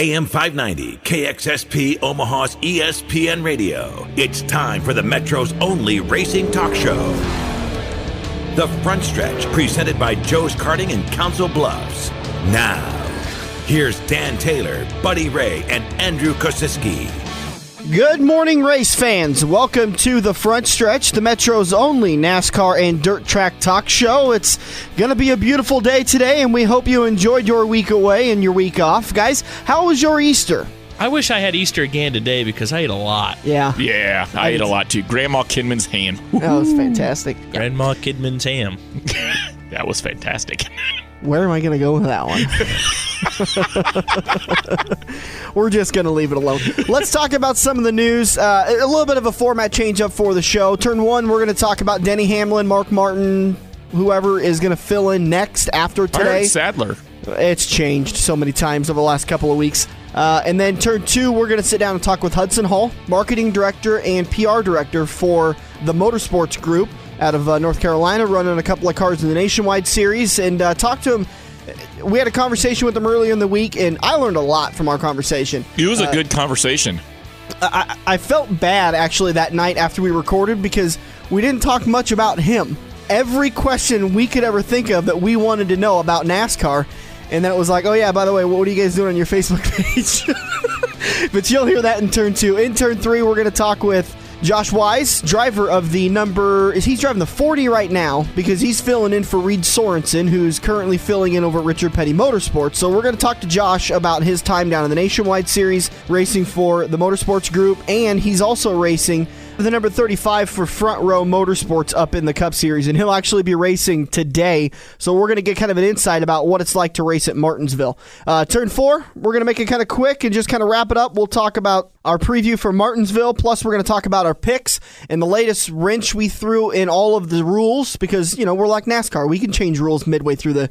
AM 590, KXSP Omaha's ESPN Radio. It's time for the Metro's only racing talk show. The Front Stretch, presented by Joe's Karting in Council Bluffs. Now, here's Dan Taylor, Buddy Ray, and Andrew Kosiski. Good morning, race fans. Welcome to The Front Stretch, the Metro's only NASCAR and dirt track talk show. It's going to be a beautiful day today, and we hope you enjoyed your week away and your week off. Guys, how was your Easter? I wish I had Easter again today because I ate a lot. Yeah. Yeah, I ate a lot too. Grandma Kidman's ham. That was fantastic. Grandma Kidman's ham. That was fantastic. Where am I going to go with that one? We're just going to leave it alone. Let's talk about some of the news. A little bit of a format change up for the show. Turn one, we're going to talk about Denny Hamlin, Mark Martin, whoever is going to fill in next after today. Sadler. It's changed so many times over the last couple of weeks. And then turn two, we're going to sit down and talk with Hudson Hall, marketing director and PR director for the Motorsports group out of North Carolina, running a couple of cars in the Nationwide Series, and talk to him. We had a conversation with him earlier in the week, and I learned a lot from our conversation. It was a good conversation. I felt bad, actually, that night after we recorded because we didn't talk much about him. Every question we could ever think of that we wanted to know about NASCAR, and then it was like, oh, yeah, by the way, what are you guys doing on your Facebook page? But you'll hear that in turn two. In turn three, we're going to talk with Josh Wise, driver of the he's driving the 40 right now because he's filling in for Reed Sorensen, who's currently filling in over at Richard Petty Motorsports. So we're going to talk to Josh about his time down in the Nationwide Series, racing for the Motorsports group, and he's also racing the number 35 for Front Row Motorsports up in the Cup Series, and he'll actually be racing today. So we're going to get kind of an insight about what it's like to race at Martinsville. Turn four, we're going to make it kind of quick and just kind of wrap it up. We'll talk about our preview for Martinsville, plus we're going to talk about our picks and the latest wrench we threw in all of the rules because, you know, we're like NASCAR. We can change rules midway through the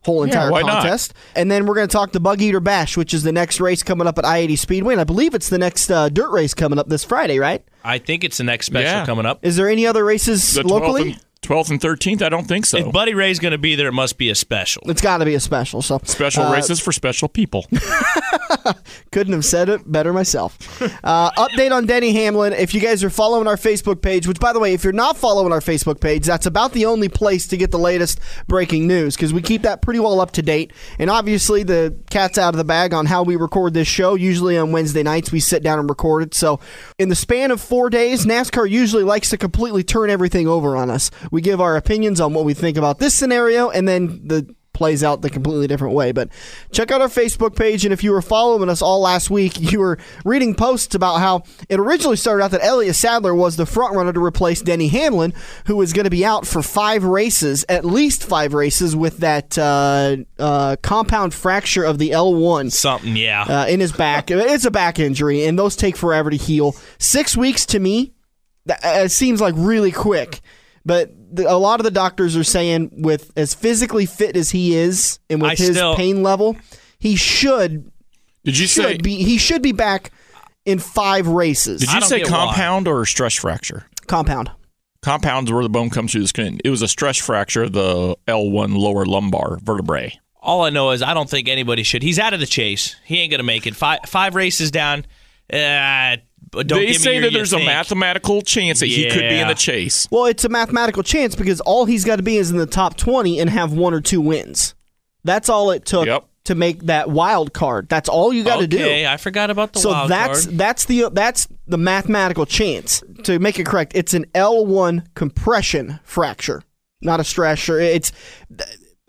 whole entire contest. And then we're going to talk the Bug Eater Bash, which is the next race coming up at I-80 Speedway, and I believe it's the next dirt race coming up this Friday, right? I think it's the next special coming up. Is there any other races locally? 12th and 13th? I don't think so. If Buddy Ray's going to be there, it must be a special. It's got to be a special. So special races for special people. Couldn't have said it better myself. Update on Denny Hamlin. If you guys are following our Facebook page, which, by the way, if you're not following our Facebook page, that's about the only place to get the latest breaking news because we keep that pretty well up to date. And obviously, the cat's out of the bag on how we record this show. Usually on Wednesday nights, we sit down and record it. So in the span of 4 days, NASCAR usually likes to completely turn everything over on us. We give our opinions on what we think about this scenario, and then the plays out the completely different way. But check out our Facebook page, and if you were following us all last week, you were reading posts about how it originally started out that Elliott Sadler was the front runner to replace Denny Hamlin, who was going to be out for 5 races, at least 5 races, with that compound fracture of the L1. Something, in his back. It's a back injury, and those take forever to heal. 6 weeks to me, it seems like really quick. But a lot of the doctors are saying with as physically fit as he is and with his pain level, he should be back in 5 races. Did you say compound or stress fracture? Compound. Compound's where the bone comes through the skin. It was a stress fracture of the L1 lower lumbar vertebrae. All I know is I don't think anybody should. He's out of the chase. He ain't going to make it. 5 races down. They say that there's a mathematical chance that he could be in the chase. Well, it's a mathematical chance because all he's got to be is in the top 20 and have 1 or 2 wins. That's all it took to make that wild card. That's all you got to do. Okay, I forgot about the wild card. So that's the mathematical chance. To make it correct, it's an L1 compression fracture, not a stress.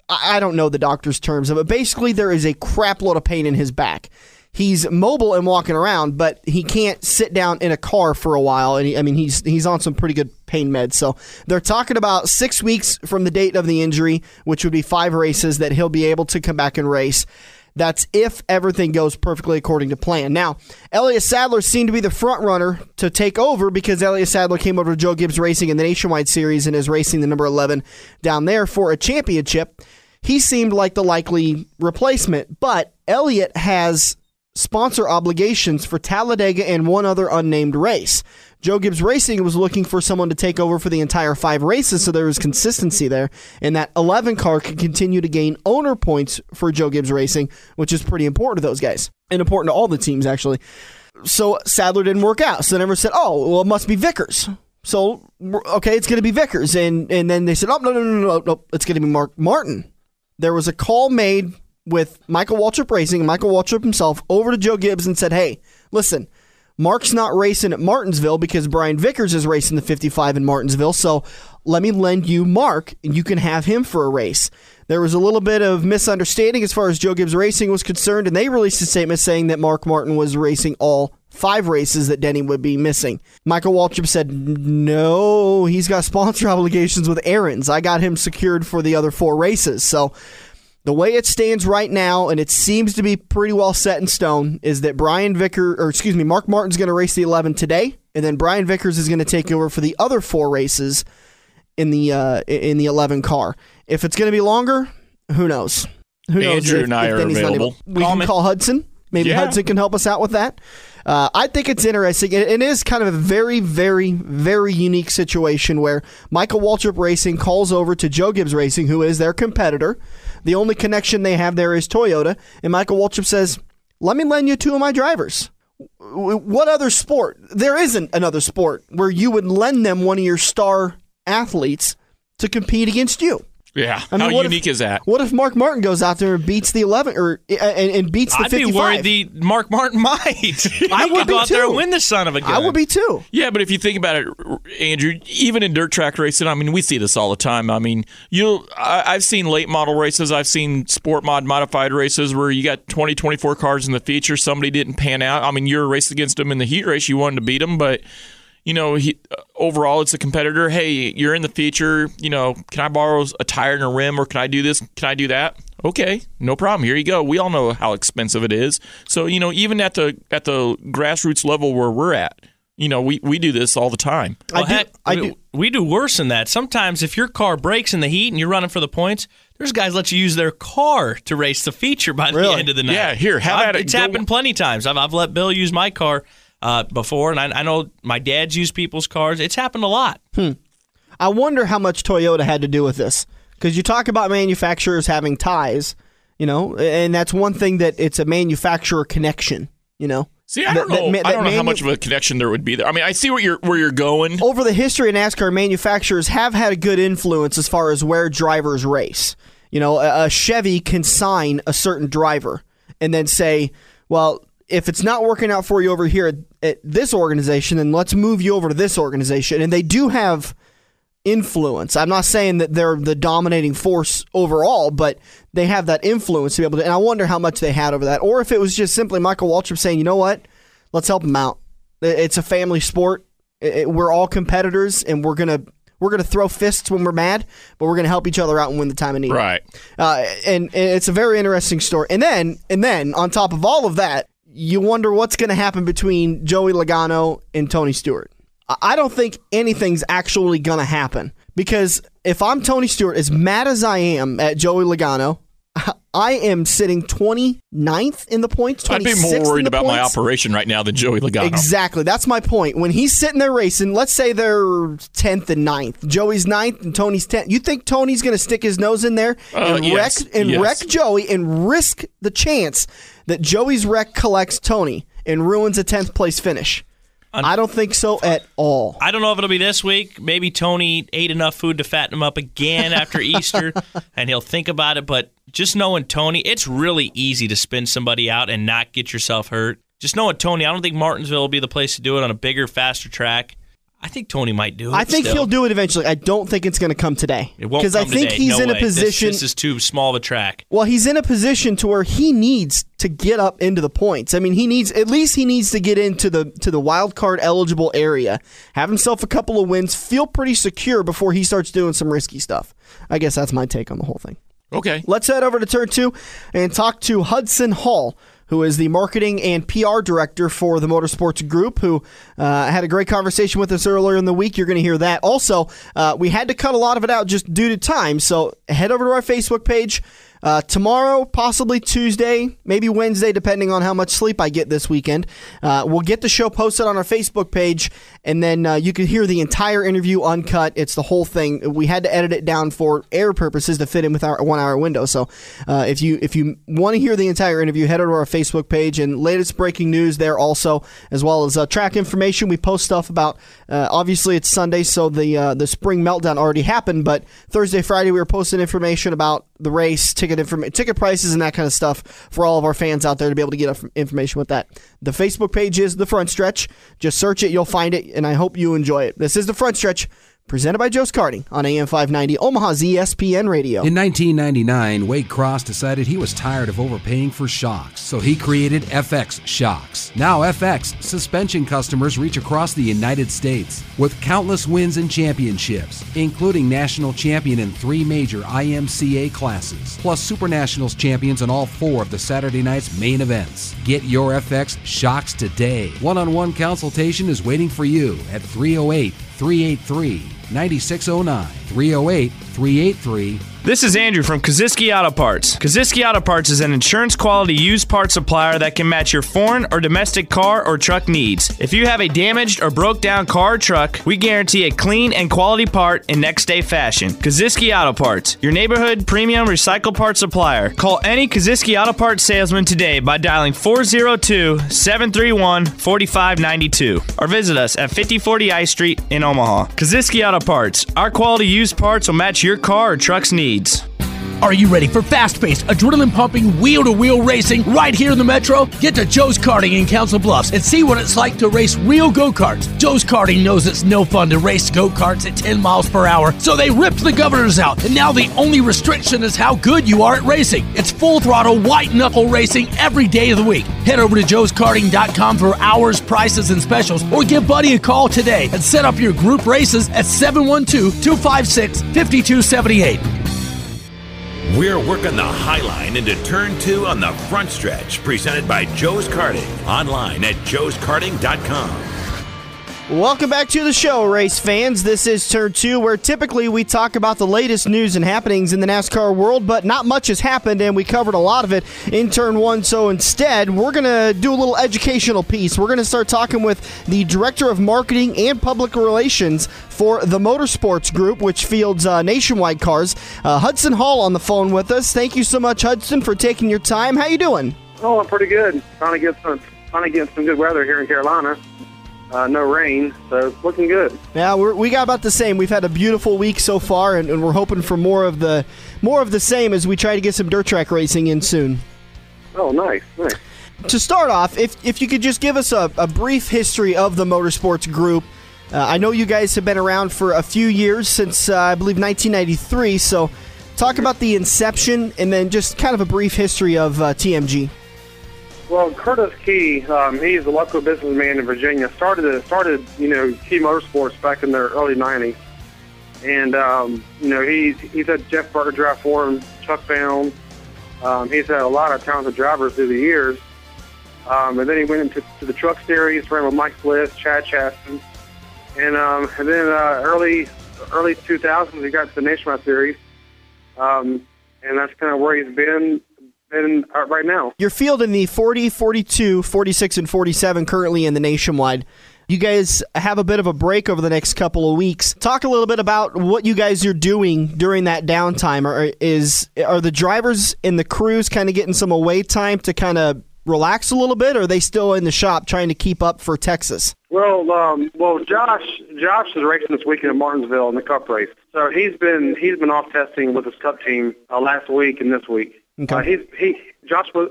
I don't know the doctor's terms of it. Basically, there is a crap load of pain in his back. He's mobile and walking around, but he can't sit down in a car for a while. And he's on some pretty good pain meds. So they're talking about 6 weeks from the date of the injury, which would be 5 races that he'll be able to come back and race. That's if everything goes perfectly according to plan. Now, Elliott Sadler seemed to be the front runner to take over because Elliott Sadler came over to Joe Gibbs Racing in the Nationwide Series and is racing the number 11 down there for a championship. He seemed like the likely replacement, but Elliott has sponsor obligations for Talladega and one other unnamed race. Joe Gibbs Racing was looking for someone to take over for the entire 5 races, so there was consistency there, and that 11 car could continue to gain owner points for Joe Gibbs Racing, which is pretty important to those guys. and important to all the teams, actually. So Sadler didn't work out. So then everyone said, oh, well, it must be Vickers. So, okay, it's going to be Vickers. And then they said, oh, no, it's going to be Mark Martin. There was a call made with Michael Waltrip Racing, and Michael Waltrip himself, over to Joe Gibbs and said, hey, listen, Mark's not racing at Martinsville because Brian Vickers is racing the 55 in Martinsville, so let me lend you Mark, and you can have him for a race. There was a little bit of misunderstanding as far as Joe Gibbs Racing was concerned, and they released a statement saying that Mark Martin was racing all 5 races that Denny would be missing. Michael Waltrip said, no, he's got sponsor obligations with Aaron's. I got him secured for the other 4 races, so the way it stands right now, and it seems to be pretty well set in stone, is that Mark Martin's going to race the 11 today, and then Brian Vickers is going to take over for the other 4 races in the 11 car. If it's going to be longer, who knows? Who knows? Andrew and I are available. We can call Hudson. Maybe Hudson can help us out with that. I think it's interesting. It is kind of a very, very, very unique situation where Michael Waltrip Racing calls over to Joe Gibbs Racing, who is their competitor. The only connection they have there is Toyota. And Michael Waltrip says, let me lend you 2 of my drivers. What other sport? There isn't another sport where you would lend them one of your star athletes to compete against you. Yeah, how unique is that? What if Mark Martin goes out there and beats the 11 and beats the 55? I'd be worried Mark Martin might. I would go out there and win the son of a gun. I would be too. Yeah, but if you think about it, Andrew, even in dirt track racing, I mean, we see this all the time. I mean, I've seen late model races. I've seen sport mod modified races where you got 20, 24 cars in the feature. Somebody didn't pan out. I mean, you're racing against them in the heat race. You wanted to beat them, but overall, it's a competitor. Hey, you're in the feature. Can I borrow a tire and a rim, or can I do this? Can I do that? Okay, no problem. Here you go. We all know how expensive it is. So, even at the grassroots level where we're at, we do this all the time. We do worse than that. Sometimes if your car breaks in the heat and you're running for the points, there's guys let you use their car to race the feature by the end of the night. Yeah, here, have at it. It's happened plenty of times. I've let Bill use my car before, and I know my dad's used people's cars. It's happened a lot. I wonder how much Toyota had to do with this, because you talk about manufacturers having ties, and that's one thing, that it's a manufacturer connection. See, I don't know how much of a connection there would be there. I mean, I see where you're going. Over the history of NASCAR, manufacturers have had a good influence as far as where drivers race. A Chevy can sign a certain driver and then say, well, if it's not working out for you over here at this organization, then let's move you over to this organization. And they do have influence. I'm not saying that they're the dominating force overall, but they have that influence to be able to. And I wonder how much they had over that, or if it was just simply Michael Waltrip saying, you know what, let's help them out. It's a family sport. We're all competitors, and we're gonna throw fists when we're mad, but we're gonna help each other out and win the time of need. Right. And it's a very interesting story. And then on top of all of that, you wonder what's going to happen between Joey Logano and Tony Stewart. I don't think anything's actually going to happen, because if I'm Tony Stewart, as mad as I am at Joey Logano, I am sitting 29th in the points. I'd be more worried about my operation right now than Joey Logano. Exactly. That's my point. When he's sitting there racing, let's say they're 10th and 9th. Joey's 9th and Tony's 10th. You think Tony's going to stick his nose in there and wreck Joey and risk the chance that Joey's wreck collects Tony and ruins a 10th place finish? I don't think so at all. I don't know if it'll be this week. Maybe Tony ate enough food to fatten him up again after Easter, and he'll think about it. But just knowing Tony, it's really easy to spin somebody out and not get yourself hurt. Just knowing Tony, I don't think Martinsville will be the place to do it on a bigger, faster track. I think Tony might do it. I think he'll do it eventually. I don't think it's going to come today. It won't come today. Because I think he's in a position. This is too small of a track. Well, he's in a position to where he needs to get up into the points. I mean, he needs to get into the wild card eligible area, have himself a couple of wins, feel pretty secure before he starts doing some risky stuff. I guess that's my take on the whole thing. Okay. Let's head over to Turn 2 and talk to Hudson Hall, who is the marketing and PR director for the Motorsports Group, who had a great conversation with us earlier in the week. You're going to hear that. Also, we had to cut a lot of it out just due to time, so head over to our Facebook page. Tomorrow, possibly Tuesday, maybe Wednesday, depending on how much sleep I get this weekend. We'll get the show posted on our Facebook page, and then you can hear the entire interview uncut. It's the whole thing. We had to edit it down for air purposes to fit in with our 1 hour window. So if you want to hear the entire interview, head over to our Facebook page and latest breaking news there also, as well as track information. We post stuff about, obviously it's Sunday, so the spring meltdown already happened, but Thursday, Friday, we were posting information about the race, ticket prices, and that kind of stuff for all of our fans out there to be able to get information with that. The Facebook page is The Front Stretch. Just search it, you'll find it, and I hope you enjoy it. This is The Front Stretch, presented by Joe's Karting on AM 590, Omaha's ESPN Radio. In 1999, Wade Cross decided he was tired of overpaying for shocks, so he created FX Shocks. Now FX suspension customers reach across the United States with countless wins and championships, including national champion in 3 major IMCA classes, plus Super Nationals champions in all 4 of the Saturday night's main events. Get your FX Shocks today. One-on-one consultation is waiting for you at 308-383-9609. 308-383. This is Andrew from Kaziski Auto Parts. Kaziski Auto Parts is an insurance-quality used parts supplier that can match your foreign or domestic car or truck needs. If you have a damaged or broke-down car or truck, we guarantee a clean and quality part in next-day fashion. Kaziski Auto Parts, your neighborhood premium recycled parts supplier. Call any Kaziski Auto Parts salesman today by dialing 402-731-4592 or visit us at 5040 I Street in Omaha. Kaziski Auto Parts, our quality used parts will match your car or truck's needs. Are you ready for fast-paced, adrenaline-pumping, wheel-to-wheel racing right here in the Metro? Get to Joe's Karting in Council Bluffs and see what it's like to race real go-karts. Joe's Karting knows it's no fun to race go-karts at 10 miles per hour, so they ripped the governors out, and now the only restriction is how good you are at racing. It's full-throttle, white-knuckle racing every day of the week. Head over to joeskarting.com for hours, prices, and specials, or give Buddy a call today and set up your group races at 712-256-5278. We're working the High Line into Turn 2 on the Front Stretch, presented by Joe's Karting. Online at joeskarting.com. Welcome back to the show, race fans. This is Turn 2, where typically we talk about the latest news and happenings in the NASCAR world, but not much has happened, and we covered a lot of it in Turn 1. So instead, we're going to do a little educational piece. We're going to start talking with the Director of Marketing and Public Relations for the Motorsports Group, which fields nationwide cars. Hudson Hall on the phone with us. Thank you so much, Hudson, for taking your time. How you doing? Oh, I'm pretty good. Trying to get some good weather here in Carolina. No rain, so looking good. Yeah, we got about the same. We've had a beautiful week so far, and we're hoping for more of the same as we try to get some dirt track racing in soon. Oh, nice. To start off, if you could just give us a brief history of the Motorsports Group. I know you guys have been around for a few years, since I believe 1993, so talk about the inception and then just kind of a brief history of TMG. Well, Curtis Key, he's a local businessman in Virginia. Started Key Motorsports back in the early '90s, and he's had Jeff Burger drive for him, Chuck Bound. He's had a lot of talented drivers through the years, and then he went into the Truck Series, ran with Mike Bliss, Chad Chaston, and then early 2000s he got to the Nationwide Series, and that's kind of where he's been right now. You're fielding the 40, 42, 46, and 47 currently in the Nationwide. You guys have a bit of a break over the next couple of weeks. Talk a little bit about what you guys are doing during that downtime. Are the drivers and the crews kind of getting some away time to kind of relax a little bit, or are they still in the shop trying to keep up for Texas? Well, Josh is racing this weekend at Martinsville in the Cup race. So he's been off testing with his Cup team last week and this week. Okay. Josh was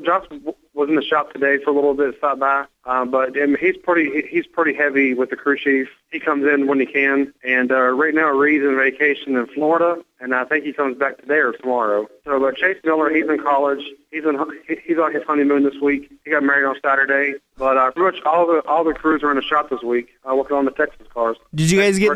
in the shop today for a little bit, stopped by, but he's pretty heavy with the crew chief. He comes in when he can, and right now Reed's on vacation in Florida, and I think he comes back today or tomorrow. So Chase Miller, he's in college. He's on his honeymoon this week. He got married on Saturday, but pretty much all the crews are in the shop this week working on the Texas cars. Did you guys get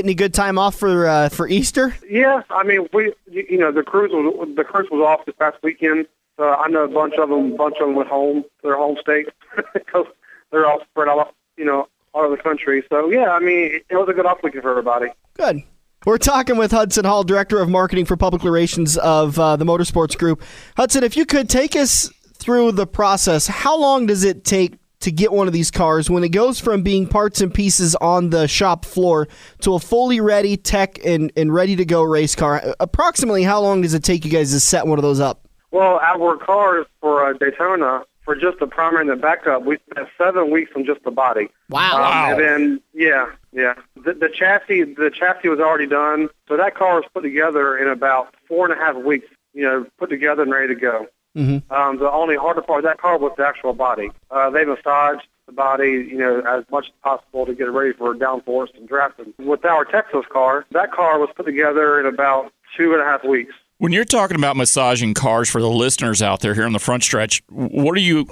any good time off for Easter? Yeah, I mean the cruise was off this past weekend. I know a bunch of them went home to their home state because they're all spread out, all over the country. So yeah, I mean it was a good off weekend for everybody. Good. We're talking with Hudson Hall, Director of Marketing for Public Relations of the Motorsports Group. Hudson, if you could take us through the process, how long does it take to get one of these cars when it goes from being parts and pieces on the shop floor to a fully ready tech and ready to go race car? Approximately how long does it take you guys to set one of those up? Well, our cars for Daytona, for just the primary and the backup, we spent 7 weeks on just the body. Wow. And then, the chassis was already done. So that car was put together in about 4.5 weeks, put together and ready to go. Mm-hmm. The only harder part of that car was the actual body. They massaged the body, as much as possible to get it ready for downforce and drafting. With our Texas car, that car was put together in about 2.5 weeks. When you're talking about massaging cars for the listeners out there here on the front stretch, are you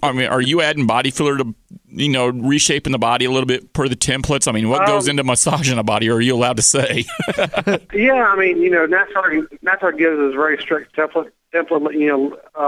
adding body filler to, reshaping the body a little bit per the templates? I mean, what goes into massaging a body, or are you allowed to say? Yeah, NASCAR gives us very strict template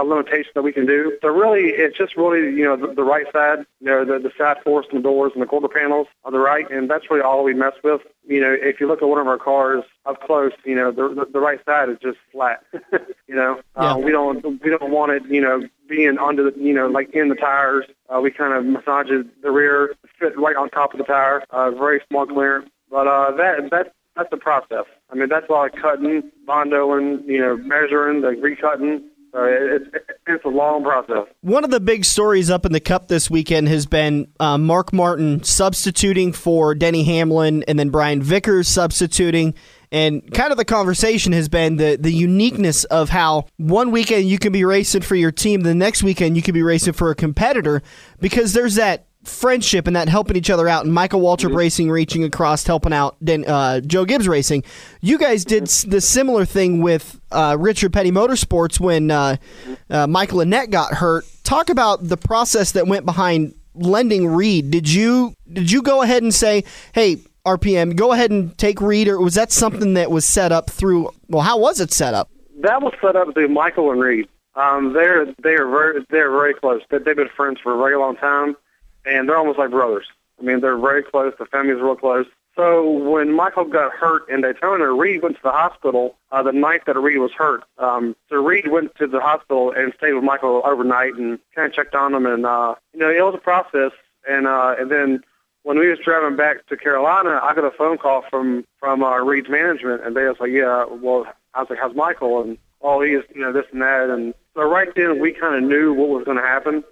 limitations that we can do. So really, it's just really, the right side, the side forks and the doors and the quarter panels on the right, and that's really all we mess with. If you look at one of our cars up close, the right side is just flat. We don't want it, being under the, like in the tires. We kind of massage the rear, fit right on top of the tire, very small clearance. But that's the process. I mean, that's all cutting, bondoing, measuring, recutting. It's a long process. One of the big stories up in the Cup this weekend has been Mark Martin substituting for Denny Hamlin and then Brian Vickers substituting. And kind of the conversation has been the uniqueness of how one weekend you can be racing for your team, the next weekend you can be racing for a competitor, because there's that friendship and that helping each other out. And Michael Waltrip Racing reaching across, helping out Joe Gibbs Racing. You guys did the similar thing with Richard Petty Motorsports when Michael Annett got hurt. Talk about the process that went behind lending Reed. Did you go ahead and say, hey, RPM, go ahead and take Reed, or was that something that was set up through? Well, how was it set up? That was set up through Michael and Reed. They're very close. They've been friends for a very long time. And they're almost like brothers. I mean, they're very close. The family's real close. So when Michael got hurt in Daytona, Reed went to the hospital the night that Reed was hurt. So Reed went to the hospital and stayed with Michael overnight and kind of checked on him. And, it was a process. And then when we was driving back to Carolina, I got a phone call from Reed's management. And they was like, yeah, well, I was like, how's Michael? And, he is, this and that. And so right then we kind of knew what was going to happen.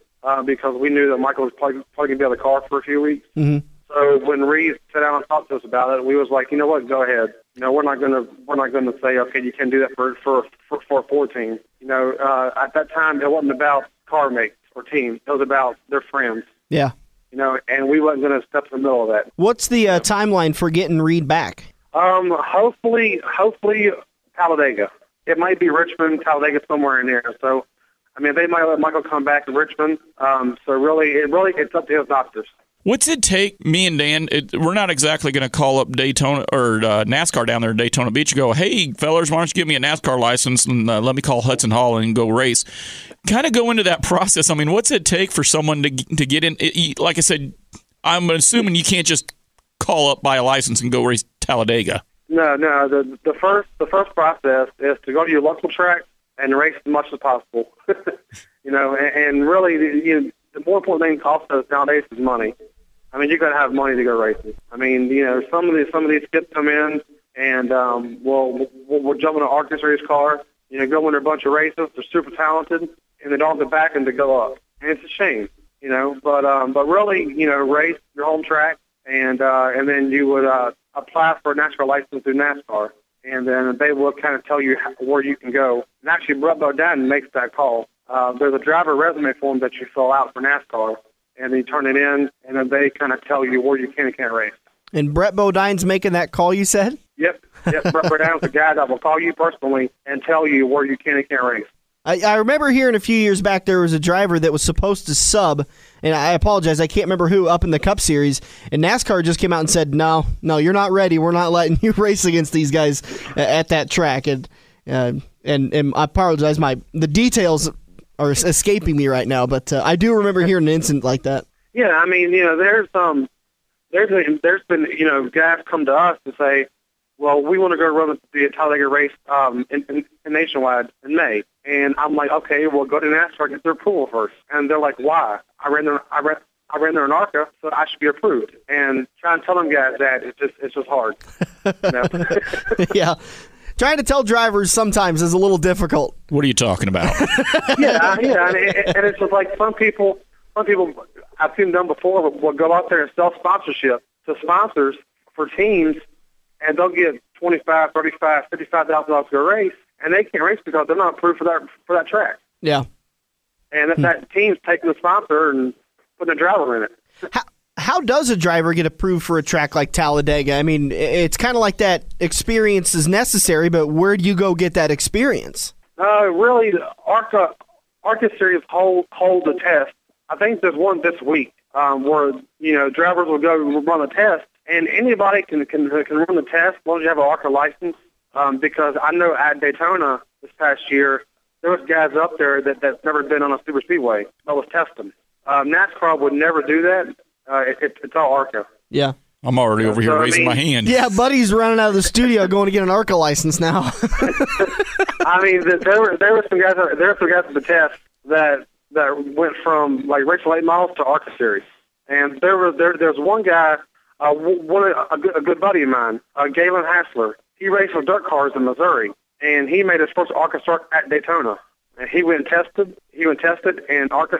Because we knew that Michael was probably going to be out of the car for a few weeks. Mm-hmm. So when Reed sat down and talked to us about it, we was like, you know what, go ahead. We're not going to say, okay, you can do that for a 14. At that time, it wasn't about car mates or teams. It was about their friends. Yeah. And we wasn't going to step in the middle of that. What's the timeline for getting Reed back? Hopefully Talladega. It might be Richmond, Talladega, somewhere in there. So. I mean, they might let Michael come back to Richmond. So really, it's up to his doctors. What's it take, me and Dan, we're not exactly going to call up Daytona or NASCAR down there at Daytona Beach and go, hey, fellas, why don't you give me a NASCAR license and let me call Hudson Hall and go race. Kind of go into that process. I mean, what's it take for someone to get in? Like I said, I'm assuming you can't just call up, buy a license, and go race Talladega. No. The first process is to go to your local track and race as much as possible. And really, the more important thing also nowadays is money. I mean, you got to have money to go racing. I mean, some of these kids come in and we'll jump in an Arkansas race car, go win a bunch of races. They're super talented, and they don't have the backing to go up. And it's a shame, But really, race your home track, and then you would apply for a NASCAR license through NASCAR. And then they will kind of tell you where you can go. And actually, Brett Bodine makes that call. There's a driver resume form that you fill out for NASCAR, and then you turn it in, and then they kind of tell you where you can and can't race. And Brett Bodine's making that call, you said? Yep. Brett Bodine's the guy that will call you personally and tell you where you can and can't race. I remember hearing a few years back there was a driver that was supposed to sub, and I apologize, I can't remember who, up in the Cup Series, and NASCAR just came out and said, no, you're not ready. We're not letting you race against these guys at that track. And I apologize, the details are escaping me right now, but I do remember hearing an incident like that. Yeah, I mean, there's been guys come to us to say, well, we want to go run the Talladega race in Nationwide in May. And I'm like, okay, well, go to NASCAR and get their approval first. And they're like, why? I ran there in ARCA, so I should be approved. And trying to tell them guys that it's just hard. You know? Yeah. Trying to tell drivers sometimes is a little difficult. What are you talking about? yeah, and it's just like some people I've seen them before will go out there and sell sponsorship to sponsors for teams, and they'll get $25,000, $35,000, $55,000 to go race, and they can't race because they're not approved for that track. Yeah. And if that team's taking the sponsor and putting a driver in it. How does a driver get approved for a track like Talladega? I mean, it's kind of like that experience is necessary, but where do you go get that experience? Really, the ARCA series hold the test. I think there's one this week where, drivers will go run a test, and anybody can run the test as long as you have an ARCA license. Because I know at Daytona this past year, there was guys up there that's never been on a super speedway that was testing. NASCAR would never do that. It's all ARCA. Yeah. I'm already over here raising my hand. Yeah, Buddy's running out of the studio going to get an ARCA license now. I mean, there were some guys at the test that went from like race late models to ARCA series, and there's one guy, a good buddy of mine, Galen Hassler. He raced with dirt cars in Missouri, and he made his first ARCA start at Daytona. And he went and tested, and ARCA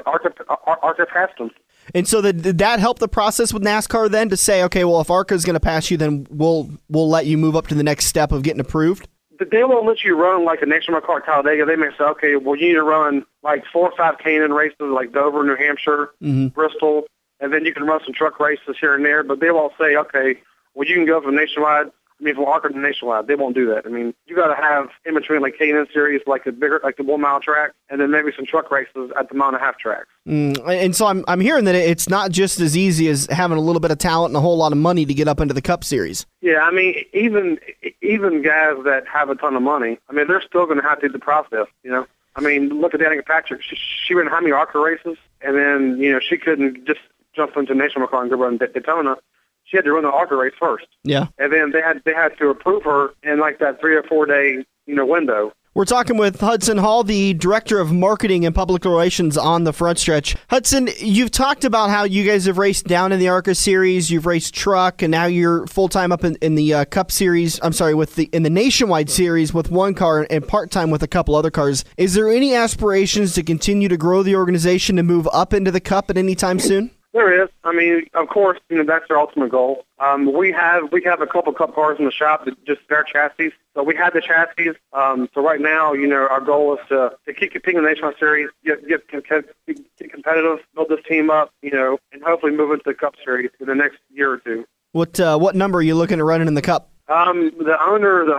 passed him. And so did that help the process with NASCAR then to say, okay, well, if ARCA is going to pass you, then we'll let you move up to the next step of getting approved? They won't let you run like a nationwide car at Talladega. They may say, okay, well, you need to run like 4 or 5 K&N races like Dover, New Hampshire, Bristol, and then you can run some truck races here and there. But they won't say, okay, well, you can go from nationwide. From ARCA to nationwide, they won't do that. I mean, you got to have in between like K&N series, like the 1 mile track, and then maybe some truck races at the 1.5 mile tracks. And so I'm hearing that it's not just as easy as having a little bit of talent and a whole lot of money to get up into the Cup Series. Yeah, I mean, even guys that have a ton of money, I mean, they're still going to have to do the process. I mean, look at Danica Patrick. She ran how many ARCA races, and then she couldn't just jump into national car and go run Daytona. She had to run the ARCA race first. Yeah. And then they had to approve her in like that 3 or 4 day, window. We're talking with Hudson Hall, the Director of Marketing and Public Relations on the Front Stretch. Hudson, you've talked about how you guys have raced down in the ARCA series, you've raced truck, and now you're full-time up in the Cup series, in the Nationwide series with one car and part-time with a couple other cars. Is there any aspirations to continue to grow the organization and move up into the Cup at any time soon? There is. I mean, of course, that's our ultimate goal. We have a couple Cup cars in the shop that just spare chassis. So we had the chassis. So right now, our goal is to keep competing in the Nationwide Series, get competitive, build this team up, and hopefully move into the Cup Series in the next year or two. What number are you looking to run in the Cup? The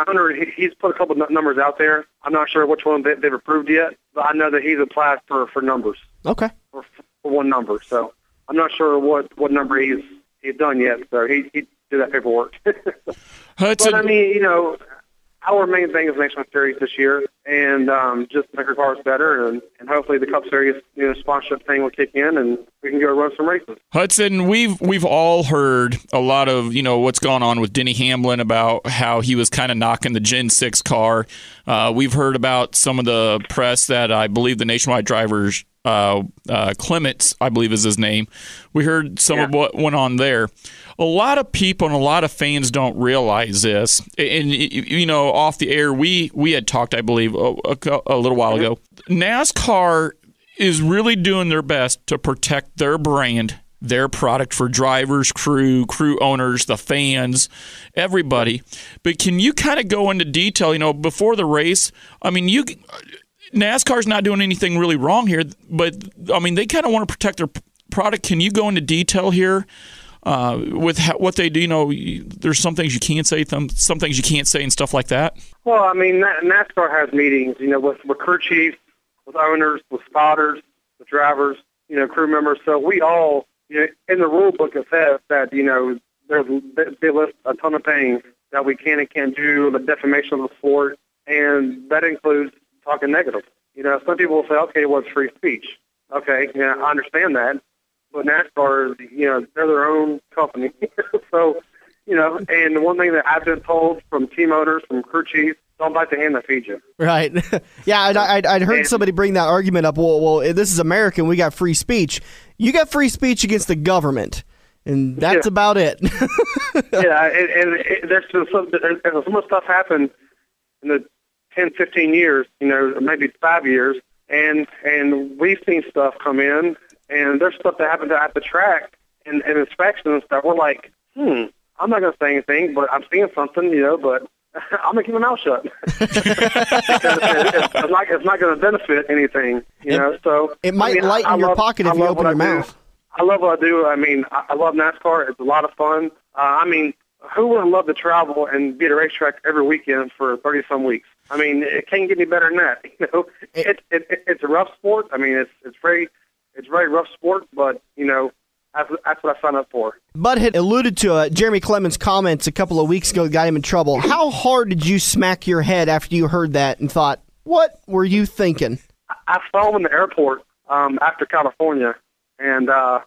owner, he's put a couple of numbers out there. I'm not sure which one they've approved yet, but I know that he's applied for numbers. Okay. For one number, so. I'm not sure what number he's done yet, so he did that paperwork. But I mean, our main thing is the National Series this year, and just make our cars better, and hopefully the Cup Series sponsorship thing will kick in, and we can go run some races. Hudson, we've all heard a lot of what's gone on with Denny Hamlin about how he was kind of knocking the Gen 6 car. We've heard about some of the press that I believe the Nationwide drivers. Clements, I believe is his name. We heard some of what went on there. A lot of people and a lot of fans don't realize this. And, off the air, we had talked, I believe, a little while ago. NASCAR is really doing their best to protect their brand, their product for drivers, crew owners, the fans, everybody. But can you kind of go into detail, before the race? I mean, NASCAR's not doing anything really wrong here, but, I mean, they kind of want to protect their product. Can you go into detail here with what they do? There's some things you can say, some things you can't say and stuff like that. Well, I mean, NASCAR has meetings, with crew chiefs, with owners, with spotters, with drivers, crew members. So we all, in the rule book it says that, they list a ton of things that we can and can't do, the defamation of the sport, and that includes talking negative. Some people will say, okay, well, it's free speech. Okay, yeah, I understand that. But NASCAR, they're their own company. So, You know, and the one thing that I've been told from team owners, from crew chiefs, don't bite the hand that feeds you. Right. Yeah, I'd heard somebody bring that argument up. Well, this is America, and we got free speech. You got free speech against the government, and that's about it. Yeah, and there's so much stuff happened in the 10, 15 years, you know, maybe 5 years, and we've seen stuff come in, and there's stuff that happened at the track and inspections and stuff. We're like, I'm not going to say anything, but I'm seeing something, you know, but I'm going to keep my mouth shut. It's not going to benefit anything, you know. So it might lighten your pocket if you open your mouth. I love what I do. I mean, I love NASCAR. It's a lot of fun. I mean, who wouldn't love to travel and be at a racetrack every weekend for 30-some weeks? I mean, it can't get any better than that. You know, it's a rough sport. I mean, it's very rough sport, but you know, that's what I signed up for. Bud had alluded to Jeremy Clemens' comments a couple of weeks ago that got him in trouble. How hard did you smack your head after you heard that and thought, what were you thinking? I saw him in the airport after California, and I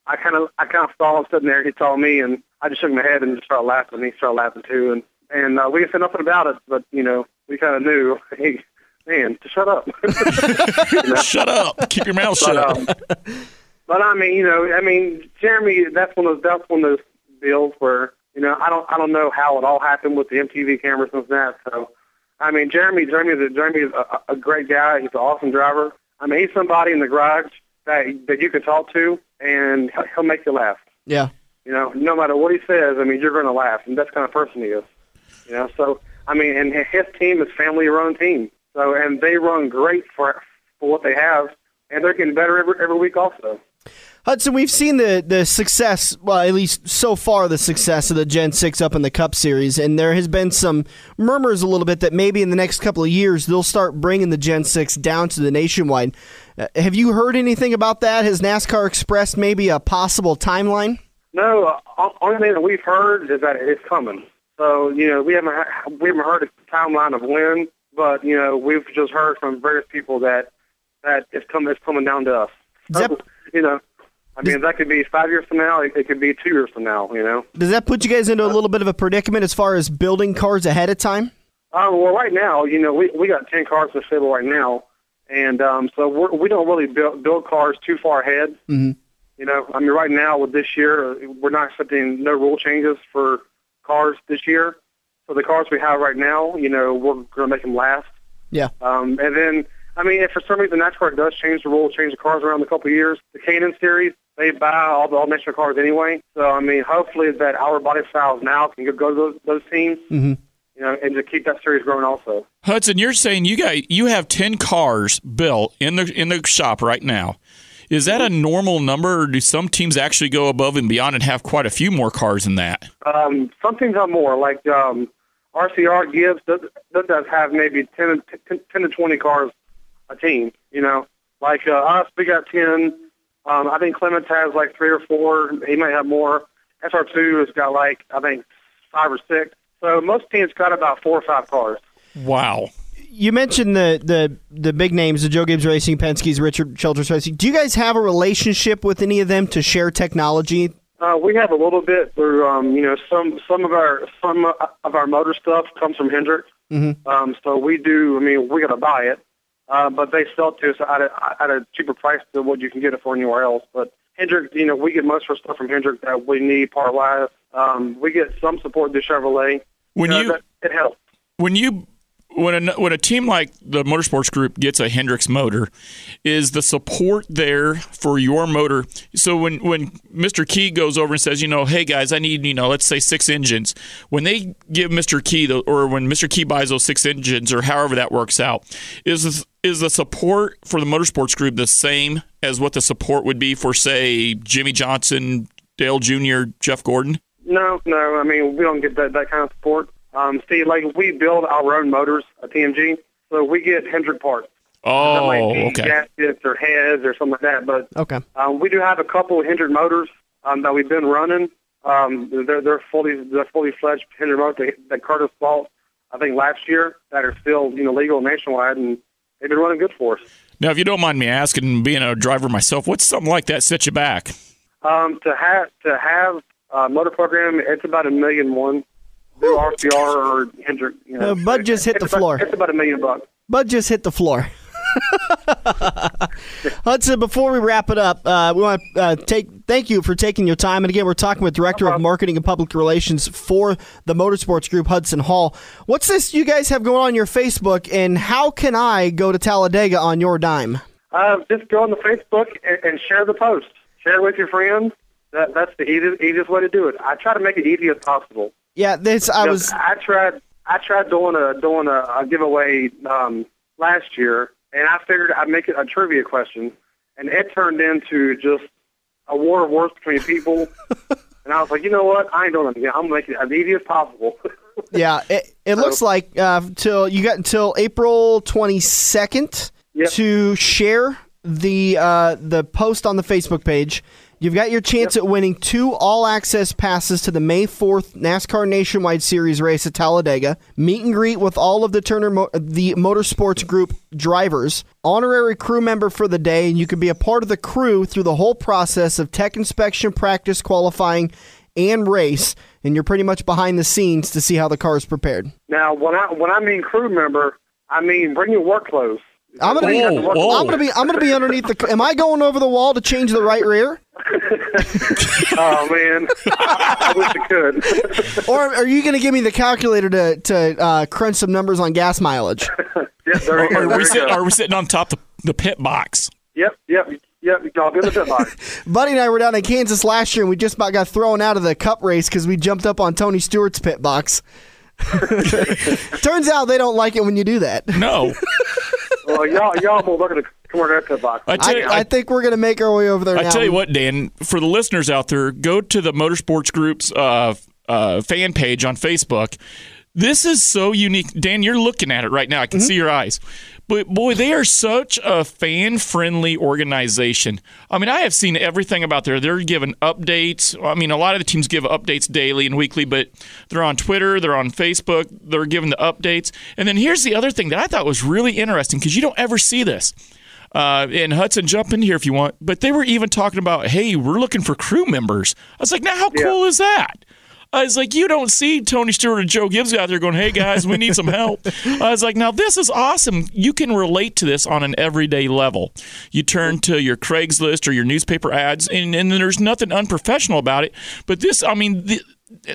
kind of saw him sitting there. He saw me, and I just shook my head and just started laughing. He started laughing too, and we didn't say nothing about it, but you know, we kind of knew. Hey, man, just shut up. You know? Shut up. Keep your mouth shut. But I mean, you know, Jeremy, that's one of those deals where, you know, I don't know how it all happened with the MTV cameras and that. So, I mean, Jeremy is a great guy. He's an awesome driver. I mean, he's somebody in the garage that you can talk to, and he'll make you laugh. Yeah. You know, no matter what he says, I mean, you're going to laugh, and that's the kind of person he is. You know, so I mean, and his team is family-run team. So, and they run great for what they have, and they're getting better every week also. Hudson, we've seen the success, well, at least so far, the success of the Gen 6 up in the Cup Series, and there has been some murmurs a little bit that maybe in the next couple of years they'll start bringing the Gen 6 down to the Nationwide. Have you heard anything about that? Has NASCAR expressed maybe a possible timeline? No, only thing that we've heard is that it's coming. So, you know, we haven't heard a timeline of when, but, you know, we've just heard from various people that it's coming down to us. So, you know, I mean, that could be 5 years from now. It could be 2 years from now, you know. Does that put you guys into a little bit of a predicament as far as building cars ahead of time? Well, right now, you know, we got 10 cars in the stable right now, and so we don't really build cars too far ahead. Mm-hmm. You know, I mean, right now with this year, we're not accepting no rule changes for cars this year. So the cars we have right now, you know, we're going to make them last. Yeah. And then, I mean, if for some reason NASCAR does change the rules, change the cars around in a couple of years, the K&N Series, they buy all NASCAR cars anyway. So, I mean, hopefully that our body styles now can go to those teams, mm-hmm. you know, and to keep that series growing also. Hudson, you're saying you have 10 cars built in the shop right now. Is that a normal number, or do some teams actually go above and beyond and have quite a few more cars than that? Some teams have more. Like RCR Gibbs does have maybe 10 to 20 cars a team, you know. Like us, we got 10. I think Clements has like 3 or 4. He might have more. SR2 has got like, I think, 5 or 6. So most teams got about 4 or 5 cars. Wow. You mentioned the big names, the Joe Gibbs Racing, Penske's, Richard Childress Racing. Do you guys have a relationship with any of them to share technology? We have a little bit. Where you know, some of our motor stuff comes from Hendrick. Mm-hmm. So we do. I mean, we got to buy it, but they sell it to us at a cheaper price than what you can get it for anywhere else. But Hendrick, you know, we get most of our stuff from Hendrick that we need part wise. We get some support to Chevrolet. It helps. When a team like the Motorsports Group gets a Hendricks motor, is the support there for your motor? So when Mr. Key goes over and says, you know, hey guys, I need, you know, let's say 6 engines. When they give Mr. Key or when Mr. Key buys those 6 engines or however that works out, is the support for the Motorsports Group the same as what the support would be for, say, Jimmy Johnson, Dale Jr., Jeff Gordon? No. I mean, we don't get that kind of support. See, like we build our own motors at TMG, so we get Hendrick parts. Oh, okay. Gaskets or heads or something like that. But okay. We do have a couple of Hendrick motors that we've been running. They're fully fledged Hendrick motors that Curtis bought, I think, last year, that are still, you know, legal nationwide, and they've been running good for us. Now, if you don't mind me asking, being a driver myself, what's something like that set you back? To have motor program, it's about $1.1 million. Do RCR or Hendrick. Bud just hit the floor. It's about $1 million. Bud just hit the floor. Hudson, before we wrap it up, we want to thank you for taking your time. And again, we're talking with Director of Marketing and Public Relations for the Motorsports Group, Hudson Hall. What's this you guys have going on your Facebook, and how can I go to Talladega on your dime? Just go on the Facebook and share the post. Share it with your friends. That's the easiest way to do it. I try to make it easy as possible. Yeah, I tried doing a giveaway last year, and I figured I'd make it a trivia question, and it turned into just a war of words between people. And I was like, you know what? I ain't doing it again. I'm making it as easy as possible. Yeah, it looks like you got until April 22nd to share the post on the Facebook page. You've got your chance at winning 2 all-access passes to the May 4th NASCAR Nationwide Series race at Talladega, meet and greet with all of the the Motorsports Group drivers, honorary crew member for the day, and you can be a part of the crew through the whole process of tech inspection, practice, qualifying, and race, and you're pretty much behind the scenes to see how the car is prepared. Now, when I mean crew member, I mean bring your work clothes. I'm gonna be underneath the. Am I going over the wall to change the right rear? Oh man, I wish I could. Or are you going to give me the calculator to crunch some numbers on gas mileage? Yes, are we sitting on top of the pit box? Yep. Y'all be in the pit box. Buddy and I were down in Kansas last year, and we just about got thrown out of the Cup race because we jumped up on Tony Stewart's pit box. Turns out they don't like it when you do that. No. Well, y'all will look at the corner of that box. I think we're going to make our way over there now. I tell you what, Dan, for the listeners out there, go to the Motorsports Group's fan page on Facebook. This is so unique. Dan, you're looking at it right now. I can see your eyes. But, boy, they are such a fan-friendly organization. I mean, I have seen everything about there. They're giving updates. I mean, a lot of the teams give updates daily and weekly, but they're on Twitter, they're on Facebook, they're giving the updates. And then here's the other thing that I thought was really interesting, because you don't ever see this. And Hudson, jump in here if you want. But they were even talking about, hey, we're looking for crew members. I was like, now how cool is that? I was like, you don't see Tony Stewart and Joe Gibbs out there going, hey, guys, we need some help. I was like, now this is awesome. You can relate to this on an everyday level. You turn to your Craigslist or your newspaper ads, and there's nothing unprofessional about it. But this, I mean,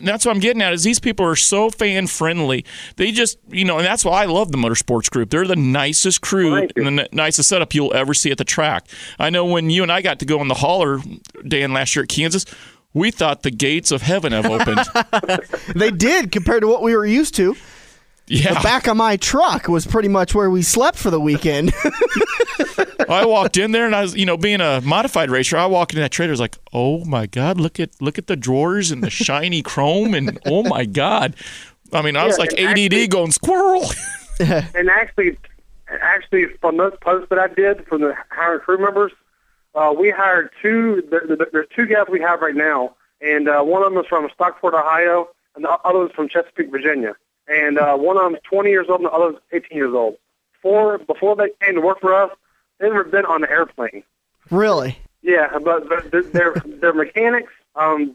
that's what I'm getting at, is these people are so fan-friendly. They just, and that's why I love the Motorsports Group. They're the nicest crew and the nicest setup you'll ever see at the track. I know when you and I got to go on the hauler, Dan, last year at Kansas, we thought the gates of heaven have opened. They did, compared to what we were used to. Yeah. The back of my truck was pretty much where we slept for the weekend. I walked in there, and I was, being a modified racer, I walked in that trailer, I was like, oh my God, look at the drawers and the shiny chrome, and oh my God. I mean, I was like ADD going squirrel. And actually, from those posts that I did from the hiring crew members, we hired there's 2 guys we have right now, and one of them is from Stockport, Ohio, and the other is from Chesapeake, Virginia. And one of them is 20 years old, and the other is 18 years old. Before they came to work for us, they've never been on an airplane. Really? Yeah, but they're mechanics.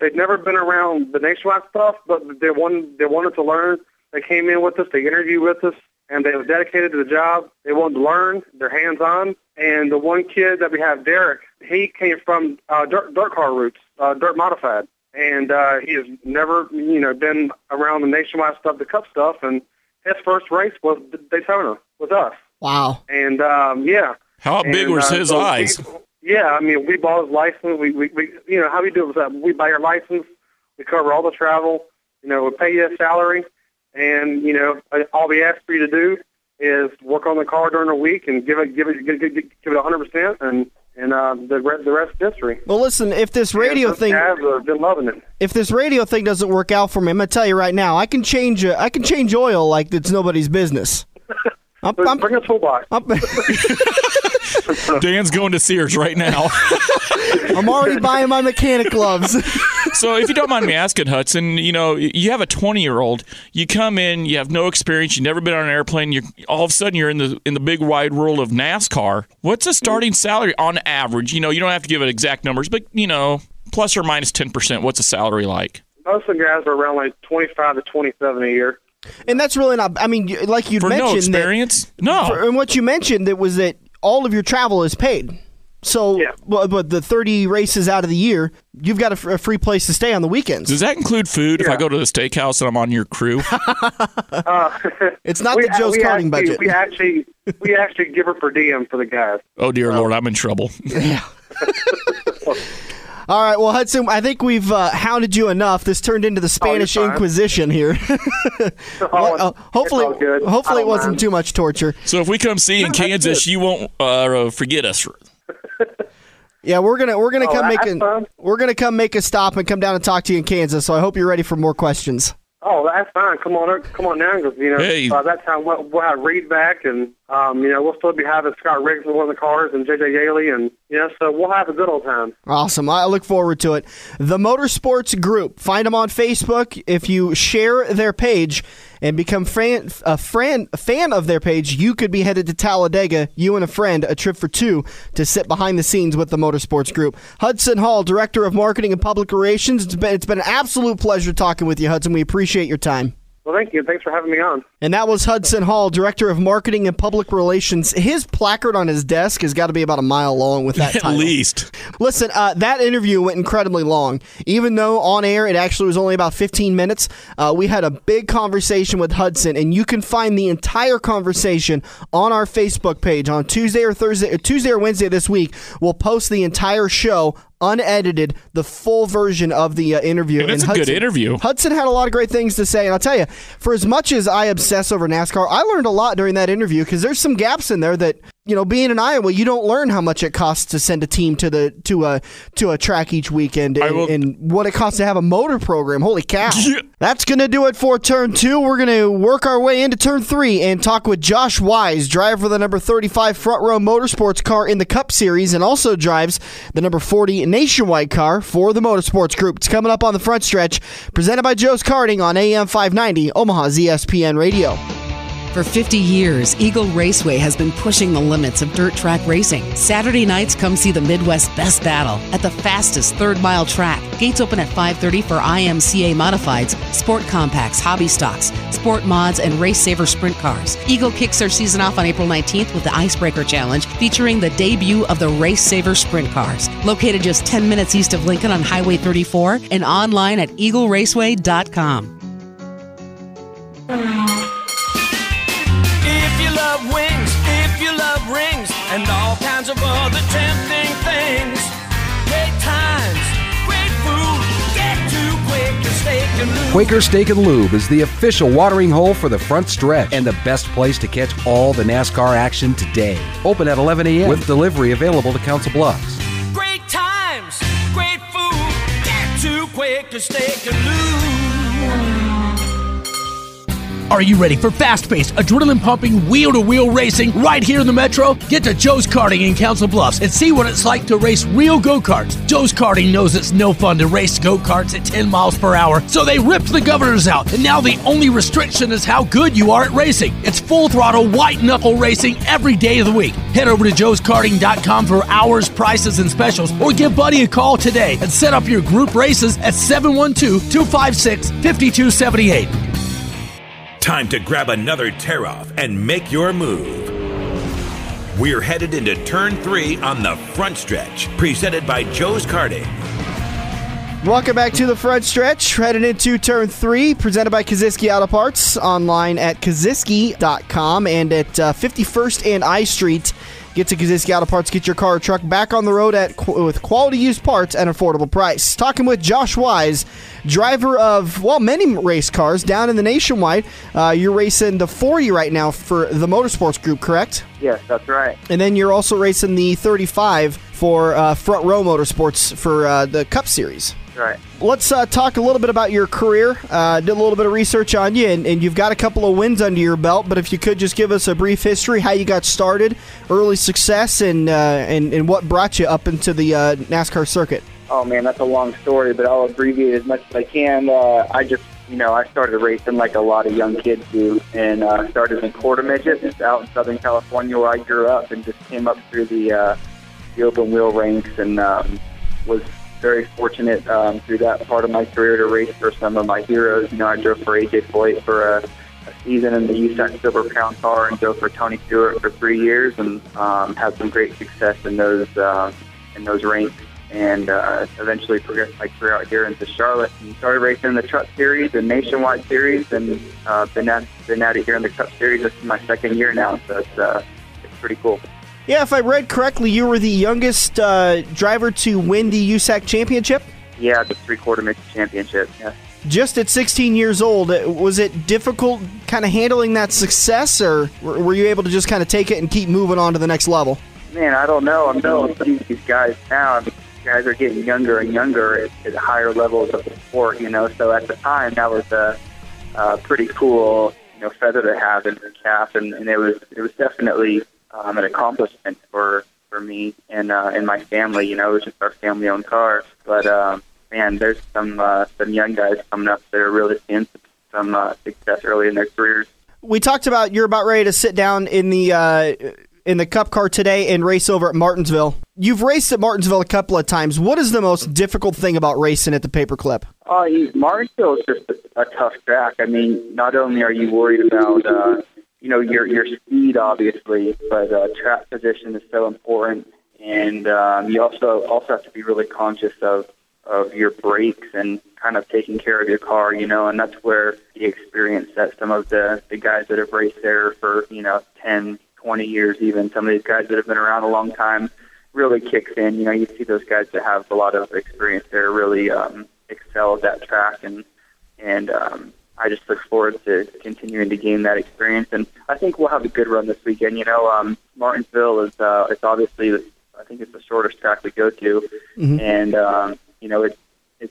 They've never been around the nationwide stuff, but they wanted to learn. They came in with us, they interviewed with us, and they were dedicated to the job. They wanted to learn. They're hands-on. And the one kid that we have, Derek, he came from dirt car roots, dirt modified. And he has never, been around the nationwide stuff, the Cup stuff. And his first race was Daytona with us. Wow. And, yeah. How big was his eyes? We bought his license. We how we do it was that we buy your license. We cover all the travel. We pay you a salary. And, all we ask for you to do is work on the car during the week and give it 100%, and the rest is history. Well, listen, if this radio thing, I've been loving it. If this radio thing doesn't work out for me, I'm gonna tell you right now, I can change oil like it's nobody's business. Bring a toolbox. Dan's going to Sears right now. I'm already buying my mechanic gloves. So if you don't mind me asking, Hudson, you have a 20-year-old. You come in, you have no experience, you've never been on an airplane. All of a sudden you're in the big wide world of NASCAR. What's a starting salary on average? You don't have to give it exact numbers, but plus or minus 10%, what's the salary like? Most of the guys are around like 25 to 27 a year. And that's really not, I mean, like you mentioned. For no experience? And what you mentioned, that was that all of your travel is paid. So, yeah. But the 30 races out of the year, you've got a free place to stay on the weekends. Does that include food if I go to the steakhouse and I'm on your crew? It's not the Joe's Karting budget. We actually give her per diem for the guys. Oh, dear Lord, I'm in trouble. Yeah. All right, well, Hudson, I think we've hounded you enough. This turned into the Spanish Inquisition here. Hopefully it wasn't too much torture. So if we come see you in Kansas, you won't forget us. Yeah, we're gonna come make a stop and come down and talk to you in Kansas. So I hope you're ready for more questions. Oh, that's fine. Come on now, because by that time we'll have Reed back, and we'll still be having Scott Riggs in one of the cars, and JJ Yaley, and so we'll have a good old time. Awesome. I look forward to it. The Motorsports Group. Find them on Facebook. If you share their page and become a fan of their page, you could be headed to Talladega, you and a friend, a trip for two, to sit behind the scenes with the Motorsports Group. Hudson Hall, Director of Marketing and Public Relations. It's been an absolute pleasure talking with you, Hudson. We appreciate your time. Well, thank you. Thanks for having me on. And that was Hudson Hall, Director of Marketing and Public Relations. His placard on his desk has got to be about a mile long with that title. At least. Listen, that interview went incredibly long. Even though on air it actually was only about 15 minutes, we had a big conversation with Hudson, and you can find the entire conversation on our Facebook page on Tuesday or Wednesday this week. We'll post the entire show unedited, the full version of the interview. And it's a good interview. Hudson had a lot of great things to say, and I'll tell you, for as much as I obsess over NASCAR, I learned a lot during that interview, because there's some gaps in there that, being in Iowa, you don't learn how much it costs to send a team to a track each weekend, and what it costs to have a motor program. Holy cow. Yeah. That's going to do it for Turn 2. We're going to work our way into Turn 3 and talk with Josh Wise, driver of the number 35 Front Row Motorsports car in the Cup Series, and also drives the number 40 Nationwide car for the Motorsports Group. It's coming up on the front stretch, presented by Joe's Karting on AM 590, Omaha's ESPN Radio. For 50 years, Eagle Raceway has been pushing the limits of dirt track racing. Saturday nights, come see the Midwest's best battle at the fastest third-mile track. Gates open at 5:30 for IMCA Modifieds, Sport Compacts, Hobby Stocks, Sport Mods, and Race Saver Sprint Cars. Eagle kicks their season off on April 19th with the Icebreaker Challenge, featuring the debut of the Race Saver Sprint Cars. Located just 10 minutes east of Lincoln on Highway 34 and online at eagleraceway.com. And all kinds of other tempting things. Great times, great food, get to Quaker Steak and Lube. Quaker Steak and Lube is the official watering hole for the front stretch and the best place to catch all the NASCAR action today. Open at 11 a.m. with delivery available to Council Bluffs. Great times, great food, get to Quaker Steak and Lube. Are you ready for fast-paced, adrenaline-pumping, wheel-to-wheel racing right here in the Metro? Get to Joe's Karting in Council Bluffs and see what it's like to race real go-karts. Joe's Karting knows it's no fun to race go-karts at 10 miles per hour, so they ripped the governors out, and now the only restriction is how good you are at racing. It's full-throttle, white-knuckle racing every day of the week. Head over to joeskarting.com for hours, prices, and specials, or give Buddy a call today and set up your group races at 712-256-5278. Time to grab another tear-off and make your move. We're headed into Turn 3 on the front stretch, presented by Joe's Karting. Welcome back to the front stretch, headed into Turn 3, presented by Kaziski Auto Parts, online at kaziski.com and at 51st and I Street. Get to Kaziski Auto Parts, get your car or truck back on the road with quality used parts at an affordable price. Talking with Josh Wise, driver of, many race cars down in the Nationwide. You're racing the 40 right now for the Motorsports Group, correct? Yes, that's right. And then you're also racing the 35 for Front Row Motorsports for the Cup Series. Right. Let's talk a little bit about your career. Did a little bit of research on you, and you've got a couple of wins under your belt, but if you could just give us a brief history, how you got started, early success, and what brought you up into the NASCAR circuit. Oh, man, that's a long story, but I'll abbreviate as much as I can. I started racing like a lot of young kids do, and started in quarter midgets out in Southern California where I grew up, and just came up through the open wheel ranks and was very fortunate through that part of my career to race for some of my heroes. You know, I drove for AJ Foyt for a season in the USAC Silver Crown car and drove for Tony Stewart for 3 years, and had some great success in those ranks. And eventually progressed my career out here into Charlotte and started racing in the Truck Series and Nationwide Series, and been at it here in the Cup Series. This is my second year now, so it's pretty cool. Yeah, if I read correctly, you were the youngest driver to win the USAC championship? Yeah, the three-quarter midget championship, yeah. Just at 16 years old, was it difficult kind of handling that success, or were you able to just kind of take it and keep moving on to the next level? Man, I don't know. I'm knowing some of these guys now. I mean, guys are getting younger and younger at higher levels of the sport, you know. So at the time, that was a pretty cool, you know, feather to have in the cap, and it was definitely an accomplishment for me and my family. You know, it was just our family-owned car. But man, there's some young guys coming up that are really seeing some success early in their careers. We talked about you're about ready to sit down in the Cup car today and race over at Martinsville. You've raced at Martinsville a couple of times. What is the most difficult thing about racing at the Paperclip? Martinsville is just a tough track. I mean, not only are you worried about you know, your speed, obviously, but track position is so important, and you also have to be really conscious of your brakes and kind of taking care of your car, you know, and that's where the experience that some of the guys that have raced there for, you know, 10, 20 years even, some of these guys that have been around a long time really kicks in. You know, you see those guys that have a lot of experience there really excel at that track, and I just look forward to continuing to gain that experience, and I think we'll have a good run this weekend. You know, Martinsville is it's obviously, I think it's the shortest track we go to, mm-hmm. and you know, it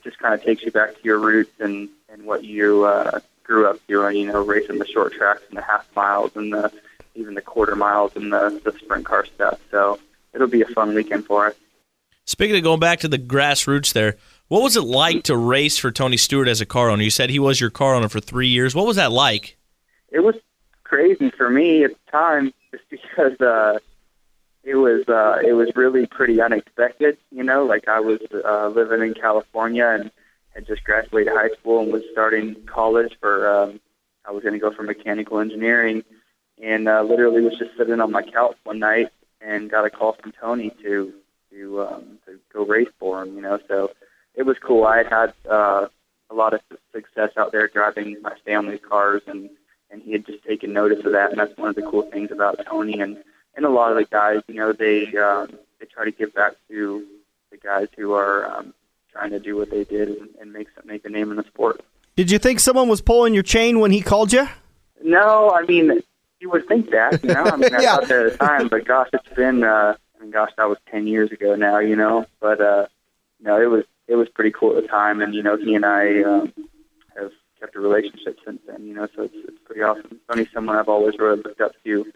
just kind of takes you back to your roots and what you grew up doing. You know, racing the short tracks and the half miles and even the quarter miles and the sprint car stuff. So it'll be a fun weekend for us. Speaking of going back to the grassroots there, what was it like to race for Tony Stewart as a car owner? You said he was your car owner for 3 years. What was that like? It was crazy for me at the time, just because it was really pretty unexpected. You know, like I was living in California and had just graduated high school and was starting college for. I was going to go for mechanical engineering, and literally was just sitting on my couch one night and got a call from Tony to go race for him. You know, so it was cool. I had a lot of success out there driving my family's cars, and he had just taken notice of that. And that's one of the cool things about Tony and a lot of the guys. You know, they try to give back to the guys who are trying to do what they did and make a name in the sport. Did you think someone was pulling your chain when he called you? No, I mean, you would think that, you know. I mean, I yeah. thought that at the time, but gosh, it's been, that was 10 years ago now, you know. But no, it was pretty cool at the time, and you know, he and I have kept a relationship since then, you know. So it's pretty awesome. Tony's someone I've always really looked up to,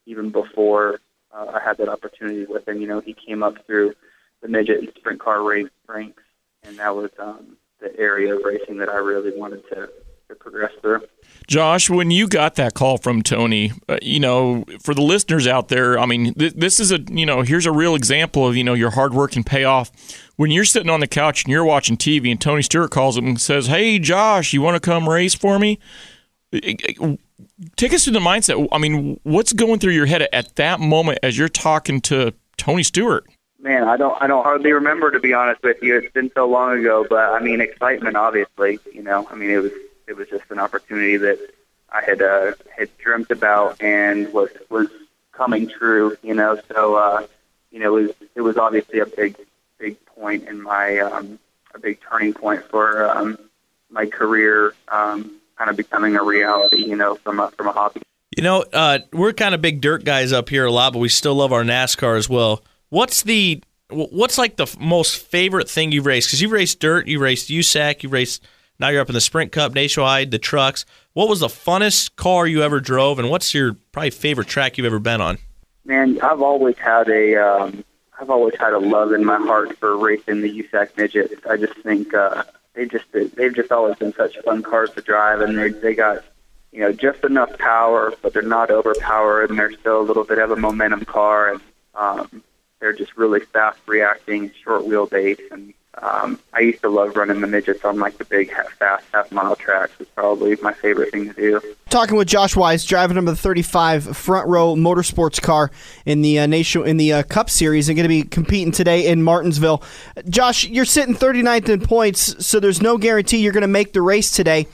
even before I had that opportunity with him. You know, he came up through the midget and sprint car ranks, and that was the area of racing that I really wanted to progress through. Josh, when you got that call from Tony, you know, for the listeners out there, I mean, this is here's a real example of, you know, your hard work can pay off. When you're sitting on the couch and you're watching TV and Tony Stewart calls him and says, "Hey, Josh, you want to come race for me?" Take us through the mindset. I mean, what's going through your head at that moment as you're talking to Tony Stewart? Man, I don't hardly remember, to be honest with you. It's been so long ago, but I mean, excitement, obviously. You know, I mean, it was just an opportunity that I had dreamt about and was coming true. You know, so you know, it was obviously a big point in my a big turning point for my career. Kind of becoming a reality, you know, from a hobby. You know, we're kind of big dirt guys up here a lot, but we still love our NASCAR as well. What's like the most favorite thing you've raced? Because you've raced dirt, you raced USAC, now you're up in the Sprint Cup, Nationwide, the trucks. What was the funnest car you ever drove, and what's your probably favorite track you've ever been on? Man, I've always had a love in my heart for racing the USAC midgets. I just think they've just always been such fun cars to drive, and they got, you know, just enough power, but they're not overpowered, and they're still a little bit of a momentum car, and they're just really fast reacting, short wheelbase, and I used to love running the midgets on like the big, fast half-mile tracks. It's probably my favorite thing to do. Talking with Josh Wise, driving number 35 front row motorsports car in the Cup Series, and going to be competing today in Martinsville. Josh, you're sitting 39th in points, so there's no guarantee you're going to make the race today.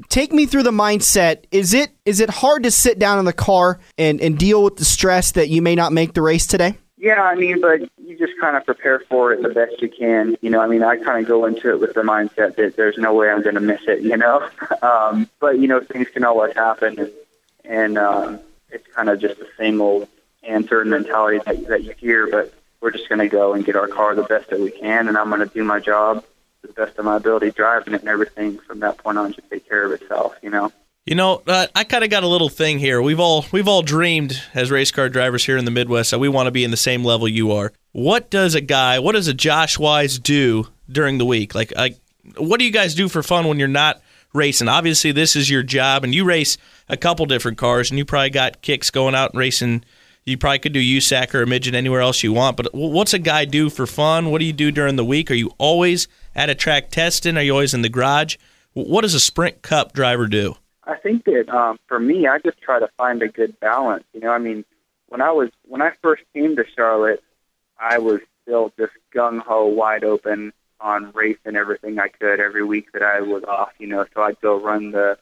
Take me through the mindset. Is it hard to sit down in the car and deal with the stress that you may not make the race today? Yeah, I mean, but you just kind of prepare for it the best you can. You know, I mean, I kind of go into it with the mindset that there's no way I'm going to miss it, you know. But, you know, things can always happen, and it's kind of just the same old answer and mentality that you hear. But we're just going to go and get our car the best that we can, and I'm going to do my job to the best of my ability driving it, and everything from that point on should take care of itself, you know. You know, I kind of got a little thing here. We've all dreamed as race car drivers here in the Midwest that we want to be in the same level you are. What does a Josh Wise do during the week? Like, what do you guys do for fun when you're not racing? Obviously, this is your job, and you race a couple different cars, and you probably got kicks going out and racing. You probably could do USAC or a midget anywhere else you want, but what's a guy do for fun? What do you do during the week? Are you always at a track testing? Are you always in the garage? What does a Sprint Cup driver do? I think that for me, I just try to find a good balance. You know, I mean, when I first came to Charlotte, I was still just gung-ho, wide open on racing everything I could every week that I was off, you know. So I'd go run the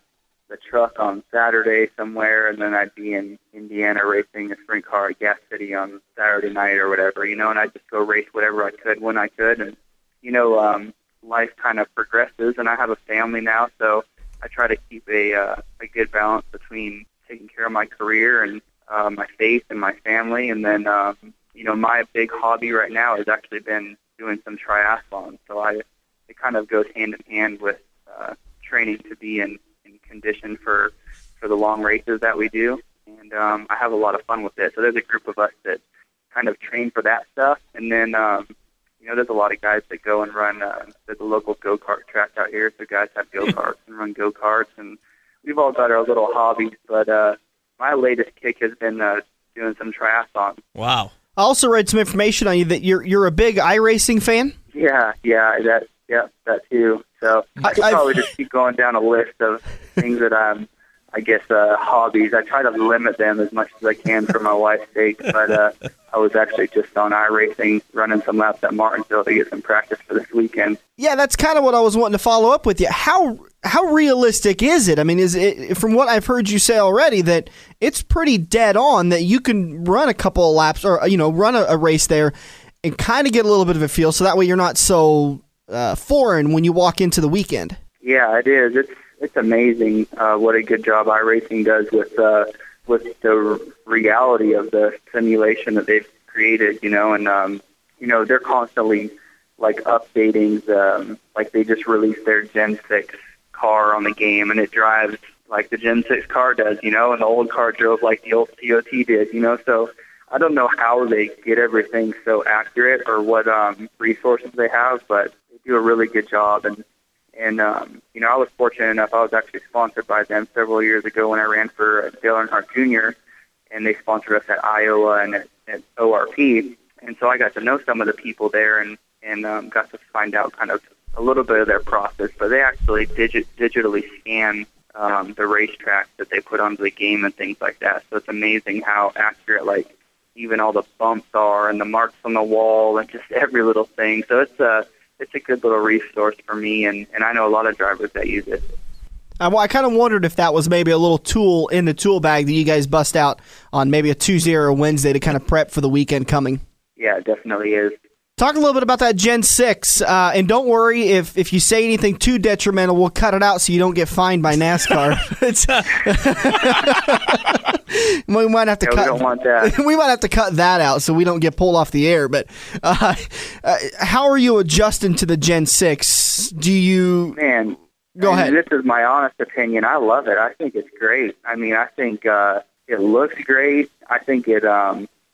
truck on Saturday somewhere, and then I'd be in Indiana racing a sprint car at Gas City on Saturday night or whatever, you know, and I'd just go race whatever I could when I could. And, you know, life kind of progresses, and I have a family now, so I try to keep a good balance between taking care of my career and my faith and my family. And then, you know, my big hobby right now has actually been doing some triathlon. So it kind of goes hand in hand with training to be in condition for the long races that we do. And I have a lot of fun with it. So there's a group of us that kind of train for that stuff. And then, you know, there's a lot of guys that go and run, there's a local go-kart track out here, so guys have go-karts and run go-karts, and we've all got our little hobbies, but my latest kick has been doing some triathlon. Wow. I also read some information on you that you're a big iRacing fan? Yeah, that too. So I could probably just keep going down a list of things that I guess hobbies. I try to limit them as much as I can for my wife's sake, but I was actually just on iRacing, running some laps at Martinsville to get some practice for this weekend. Yeah, that's kind of what I was wanting to follow up with you. How realistic is it? I mean, is it, from what I've heard you say already, that it's pretty dead on that you can run a couple of laps or, you know, run a race there and kind of get a little bit of a feel, so that way you're not so foreign when you walk into the weekend? Yeah, it is. It's amazing what a good job iRacing does with the reality of the simulation that they've created, you know, and you know, they're constantly like updating like they just released their Gen 6 car on the game, and it drives like the Gen 6 car does, you know, and the old car drove like the old COT did, you know. So I don't know how they get everything so accurate or what resources they have, but they do a really good job. And you know, I was fortunate enough, I was actually sponsored by them several years ago when I ran for Dale Earnhardt Jr., and they sponsored us at Iowa and at ORP. And so I got to know some of the people there and got to find out kind of a little bit of their process. But they actually digitally scan the racetrack that they put onto the game and things like that. So it's amazing how accurate, like, even all the bumps are and the marks on the wall and just every little thing. So it's a good little resource for me, and I know a lot of drivers that use it. Well, I kind of wondered if that was maybe a little tool in the tool bag that you guys bust out on maybe a Tuesday or a Wednesday to kind of prep for the weekend coming. Yeah, it definitely is. Talk a little bit about that Gen 6, and don't worry if you say anything too detrimental, we'll cut it out so you don't get fined by NASCAR. We might have to cut. We don't want that. We might have to cut that out so we don't get pulled off the air. But how are you adjusting to the Gen 6? Do you? Man, go ahead. This is my honest opinion. I love it. I think it's great. I mean, I think it looks great. I think it,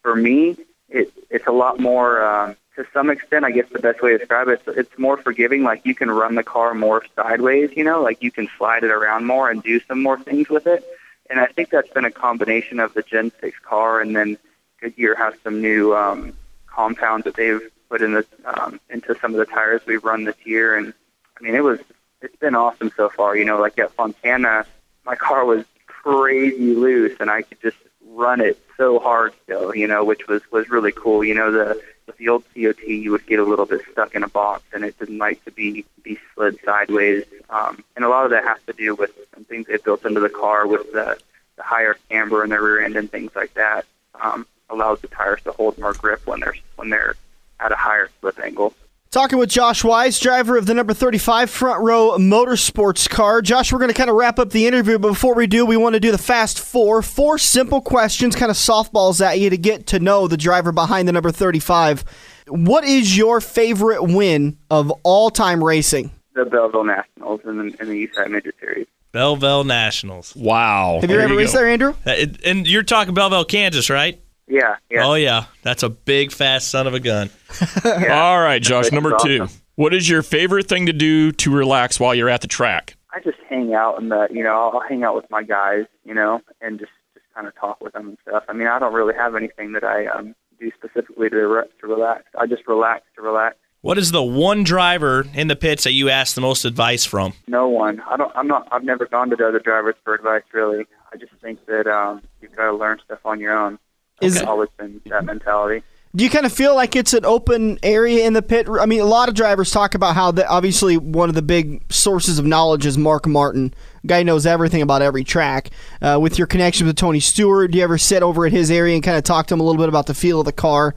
for me, it's a lot more. To some extent, I guess the best way to describe it, it's more forgiving. Like, you can run the car more sideways, you know, like you can slide it around more and do some more things with it. And I think that's been a combination of the Gen 6 car, and then Goodyear has some new compound that they've put in into some of the tires we've run this year. And I mean, it's been awesome so far. Like at Fontana, my car was crazy loose, and I could just run it so hard still, which was really cool. With the old COT, you would get a little bit stuck in a box, and it didn't like to be slid sideways. And a lot of that has to do with some things they built into the car with the higher camber in the rear end and things like that. Allows the tires to hold more grip when they're at a higher slip angle. Talking with Josh Wise, driver of the number 35 Front Row Motorsports car. Josh, we're going to kind of wrap up the interview, but before we do, we want to do the Fast Four. 4 simple questions, kind of softballs at you to get to know the driver behind the number 35. What is your favorite win of all-time racing? The Belleville Nationals in the Eastside Midget Series. Belleville Nationals. Wow. Have you ever raced there, Andrew? And you're talking Belleville, Kansas, right? Yeah. Oh, yeah. That's a big, fast son of a gun. Yeah. All right, Josh, number 2. Awesome. What is your favorite thing to do to relax while you're at the track? I just hang out I'll hang out with my guys, and just kind of talk with them and stuff. I mean, I don't really have anything that I do specifically to relax. I just relax to relax. What is the one driver in the pits that you ask the most advice from? No one. I've never gone to the other drivers for advice, really. I just think that you've got to learn stuff on your own. It's always been that mentality. Do you kind of feel like it's an open area in the pit? I mean, a lot of drivers talk about how obviously one of the big sources of knowledge is Mark Martin. Guy knows everything about every track. With your connection with Tony Stewart, do you ever sit over at his area and kind of talk to him a little bit about the feel of the car?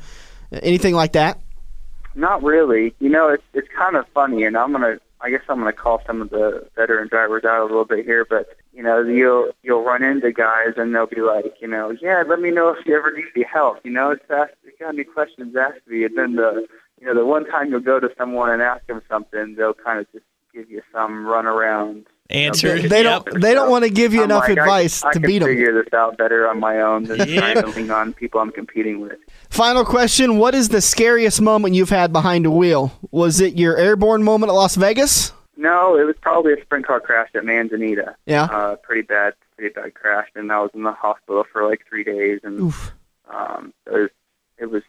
Anything like that? Not really. It's kind of funny, and I guess I'm gonna call some of the veteran drivers out a little bit here, but you'll run into guys and they'll be like, yeah, let me know if you ever need any help. If you got any questions, ask me. And then the one time you'll go to someone and ask them something, they'll kind of just give you some runaround answer. They don't want to give you enough advice to beat them. I can figure this out better on my own than trying to lean on people I'm competing with. Final question: what is the scariest moment you've had behind a wheel? Was it your airborne moment at Las Vegas? No, it was probably a sprint car crash at Manzanita. Yeah. Pretty bad crash, and I was in the hospital for like 3 days, and it was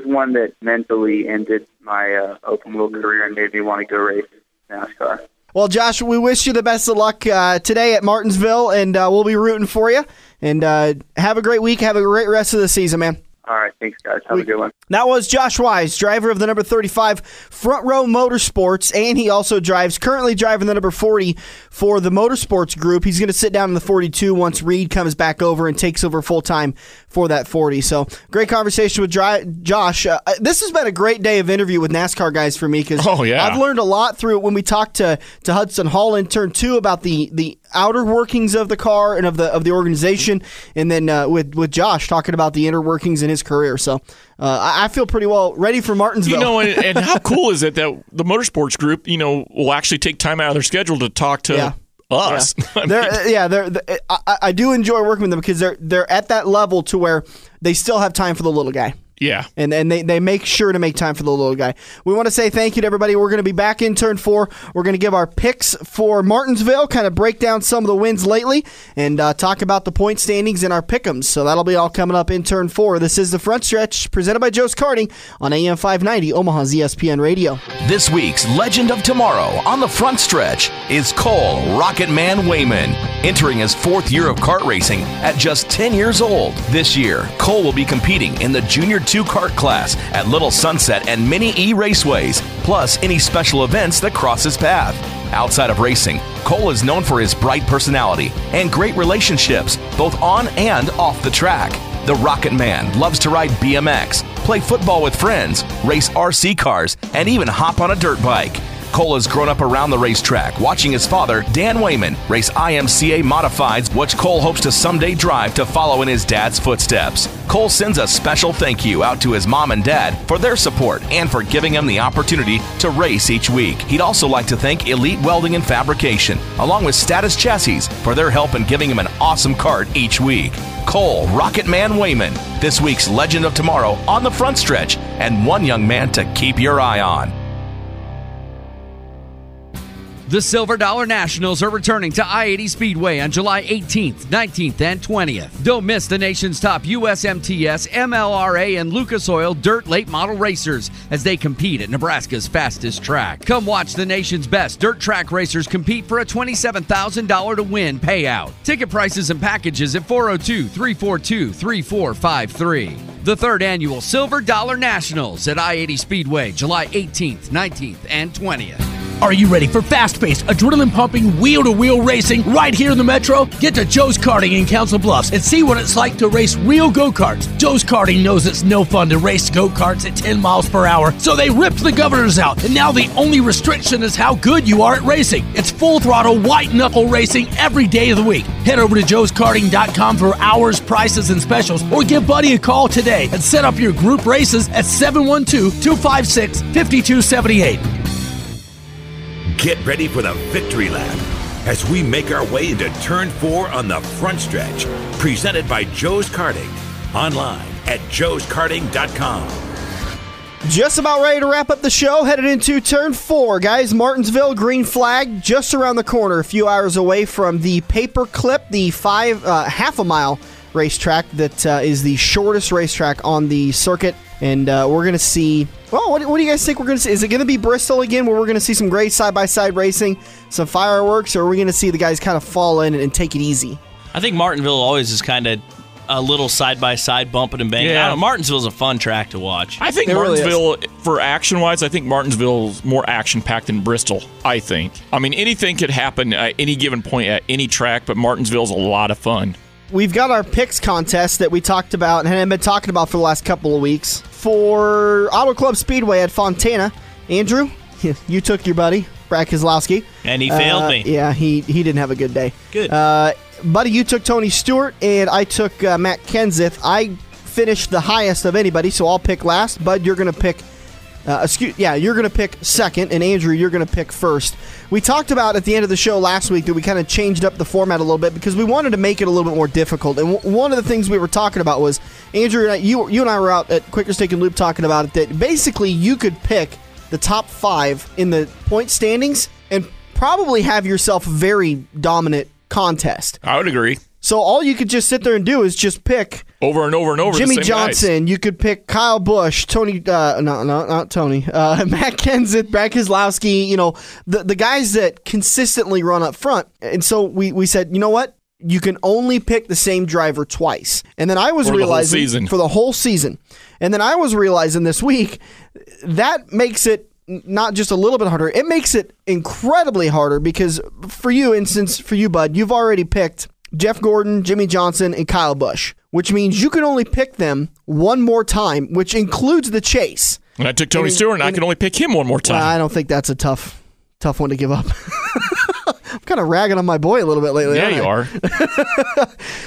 one that mentally ended my open wheel career and made me want to go race NASCAR. Well, Josh, we wish you the best of luck today at Martinsville, and we'll be rooting for you. And have a great week. Have a great rest of the season, man. All right, thanks, guys. Have a good one. That was Josh Wise, driver of the number 35 Front Row Motorsports, and he also currently driving the number 40 for the Motorsports group. He's going to sit down in the 42 once Reed comes back over and takes over full-time for that 40. So, great conversation with Josh. This has been a great day of interview with NASCAR guys for me because I've learned a lot through when we talked to Hudson Hall in turn 2 about the outer workings of the car and of the organization, and then with Josh talking about the inner workings in his career. So I feel pretty well ready for Martinsville. And how cool is it that the Motorsports group, will actually take time out of their schedule to talk to us? Yeah. I do enjoy working with them because they're at that level to where they still have time for the little guy. Yeah. And they make sure to make time for the little guy. We want to say thank you to everybody. We're going to be back in turn 4. We're going to give our picks for Martinsville, kind of break down some of the wins lately, and talk about the point standings and our pick'ems. So that'll be all coming up in turn 4. This is The Front Stretch, presented by Joe's Karting on AM 590, Omaha's ESPN Radio. This week's Legend of Tomorrow on The Front Stretch is Cole Rocket Man Wayman, entering his 4th year of kart racing at just 10 years old. This year, Cole will be competing in the Junior 2 kart class at Little Sunset and Mini E Raceways, plus any special events that cross his path. Outside of racing, Cole is known for his bright personality and great relationships, both on and off the track. The Rocket Man loves to ride BMX, play football with friends, race RC cars, and even hop on a dirt bike. Cole has grown up around the racetrack, watching his father, Dan Wayman, race IMCA Modifieds, which Cole hopes to someday drive to follow in his dad's footsteps. Cole sends a special thank you out to his mom and dad for their support and for giving him the opportunity to race each week. He'd also like to thank Elite Welding and Fabrication, along with Status Chassis, for their help in giving him an awesome kart each week. Cole Rocket Man Wayman, this week's Legend of Tomorrow on The Front Stretch, and one young man to keep your eye on. The Silver Dollar Nationals are returning to I-80 Speedway on July 18th, 19th, and 20th. Don't miss the nation's top USMTS, MLRA, and Lucas Oil dirt late model racers as they compete at Nebraska's fastest track. Come watch the nation's best dirt track racers compete for a $27,000 to win payout. Ticket prices and packages at 402-342-3453. The third annual Silver Dollar Nationals at I-80 Speedway, July 18th, 19th, and 20th. Are you ready for fast-paced, adrenaline-pumping, wheel-to-wheel racing right here in the Metro? Get to Joe's Karting in Council Bluffs and see what it's like to race real go-karts. Joe's Karting knows it's no fun to race go-karts at 10 miles per hour, so they ripped the governors out, and now the only restriction is how good you are at racing. It's full-throttle, white-knuckle racing every day of the week. Head over to joeskarting.com for hours, prices, and specials, or give Buddy a call today and set up your group races at 712-256-5278. Get ready for the victory lap as we make our way into Turn 4 on the front stretch. Presented by Joe's Karting. Online at joeskarting.com. Just about ready to wrap up the show. Headed into Turn 4, guys. Martinsville, green flag, just around the corner, a few hours away from the Paperclip, the half a mile racetrack that is the shortest racetrack on the circuit. And we're going to see, well, what do you guys think we're going to see? Is it going to be Bristol again, where we're going to see some great side-by-side racing, some fireworks, or are we going to see the guys kind of fall in and take it easy? I think Martinville always is kind of a little side-by-side bumping and banging. Yeah. Martinsville's a fun track to watch. I think Martinsville, for action-wise, I think Martinsville's more action-packed than Bristol, I think. I mean, anything could happen at any given point at any track, but Martinsville's a lot of fun. We've got our picks contest that we talked about and have been talking about for the last couple of weeks. For Auto Club Speedway at Fontana, Andrew, you took your buddy, Brad Keselowski. And he failed me. Yeah, he didn't have a good day. Good. Buddy, you took Tony Stewart, and I took Matt Kenseth. I finished the highest of anybody, so I'll pick last. Bud, you're going to pick... you're going to pick second, and Andrew, you're going to pick first. We talked about at the end of the show last week that we kind of changed up the format a little bit because we wanted to make it a little bit more difficult. And one of the things we were talking about was, Andrew and I, you and I were out at Quicker Steak and Loop talking about it, that basically you could pick the top 5 in the point standings and probably have yourself a very dominant contest. I would agree. So all you could just sit there and do is just pick over and over and over. Jimmy the same Johnson. Guys. You could pick Kyle Busch, Tony. Not Tony. Matt Kenseth, Brad Keselowski. You know, the guys that consistently run up front. And so we said, you know what? You can only pick the same driver twice. And then I was realizing for the whole season. And then I was realizing this week that makes it not just a little bit harder. It makes it incredibly harder because for you, Bud, you've already picked Jeff Gordon, Jimmy Johnson, and Kyle Busch, which means you can only pick them one more time, which includes the chase. And I took Tony Stewart, and I can only pick him one more time. I don't think that's a tough one to give up. I'm kind of ragging on my boy a little bit lately. Yeah, you are.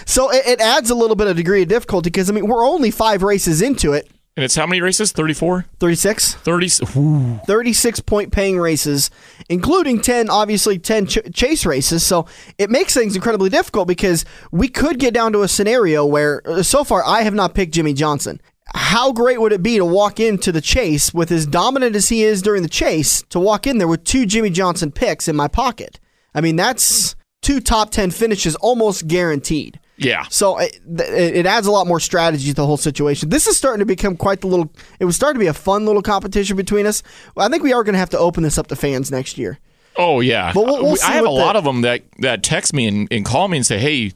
So it adds a little bit of degree of difficulty because, I mean, we're only 5 races into it. And it's how many races? 34? 36. 36 point paying races, including 10 chase races. So it makes things incredibly difficult because we could get down to a scenario where, so far, I have not picked Jimmy Johnson. How great would it be to walk into the chase with as dominant as he is during the chase, to walk in there with 2 Jimmy Johnson picks in my pocket? I mean, that's 2 top 10 finishes almost guaranteed. Yeah. So it adds a lot more strategy to the whole situation. This is starting to become it was starting to be a fun little competition between us. I think we are going to have to open this up to fans next year. Oh, yeah. But we'll see. I have a lot of them that text me and call me and say, hey,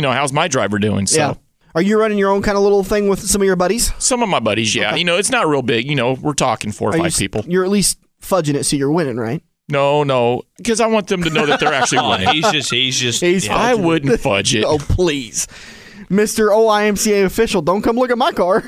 how's my driver doing? So. Yeah. Are you running your own kind of little thing with some of your buddies? Some of my buddies, yeah. Okay. It's not real big. We're talking 4 or 5 people. You're at least fudging it so you're winning, right? No, because I want them to know that they're actually winning. He's just. I wouldn't fudge it. Oh, please. Mr. OIMCA official, don't come look at my car.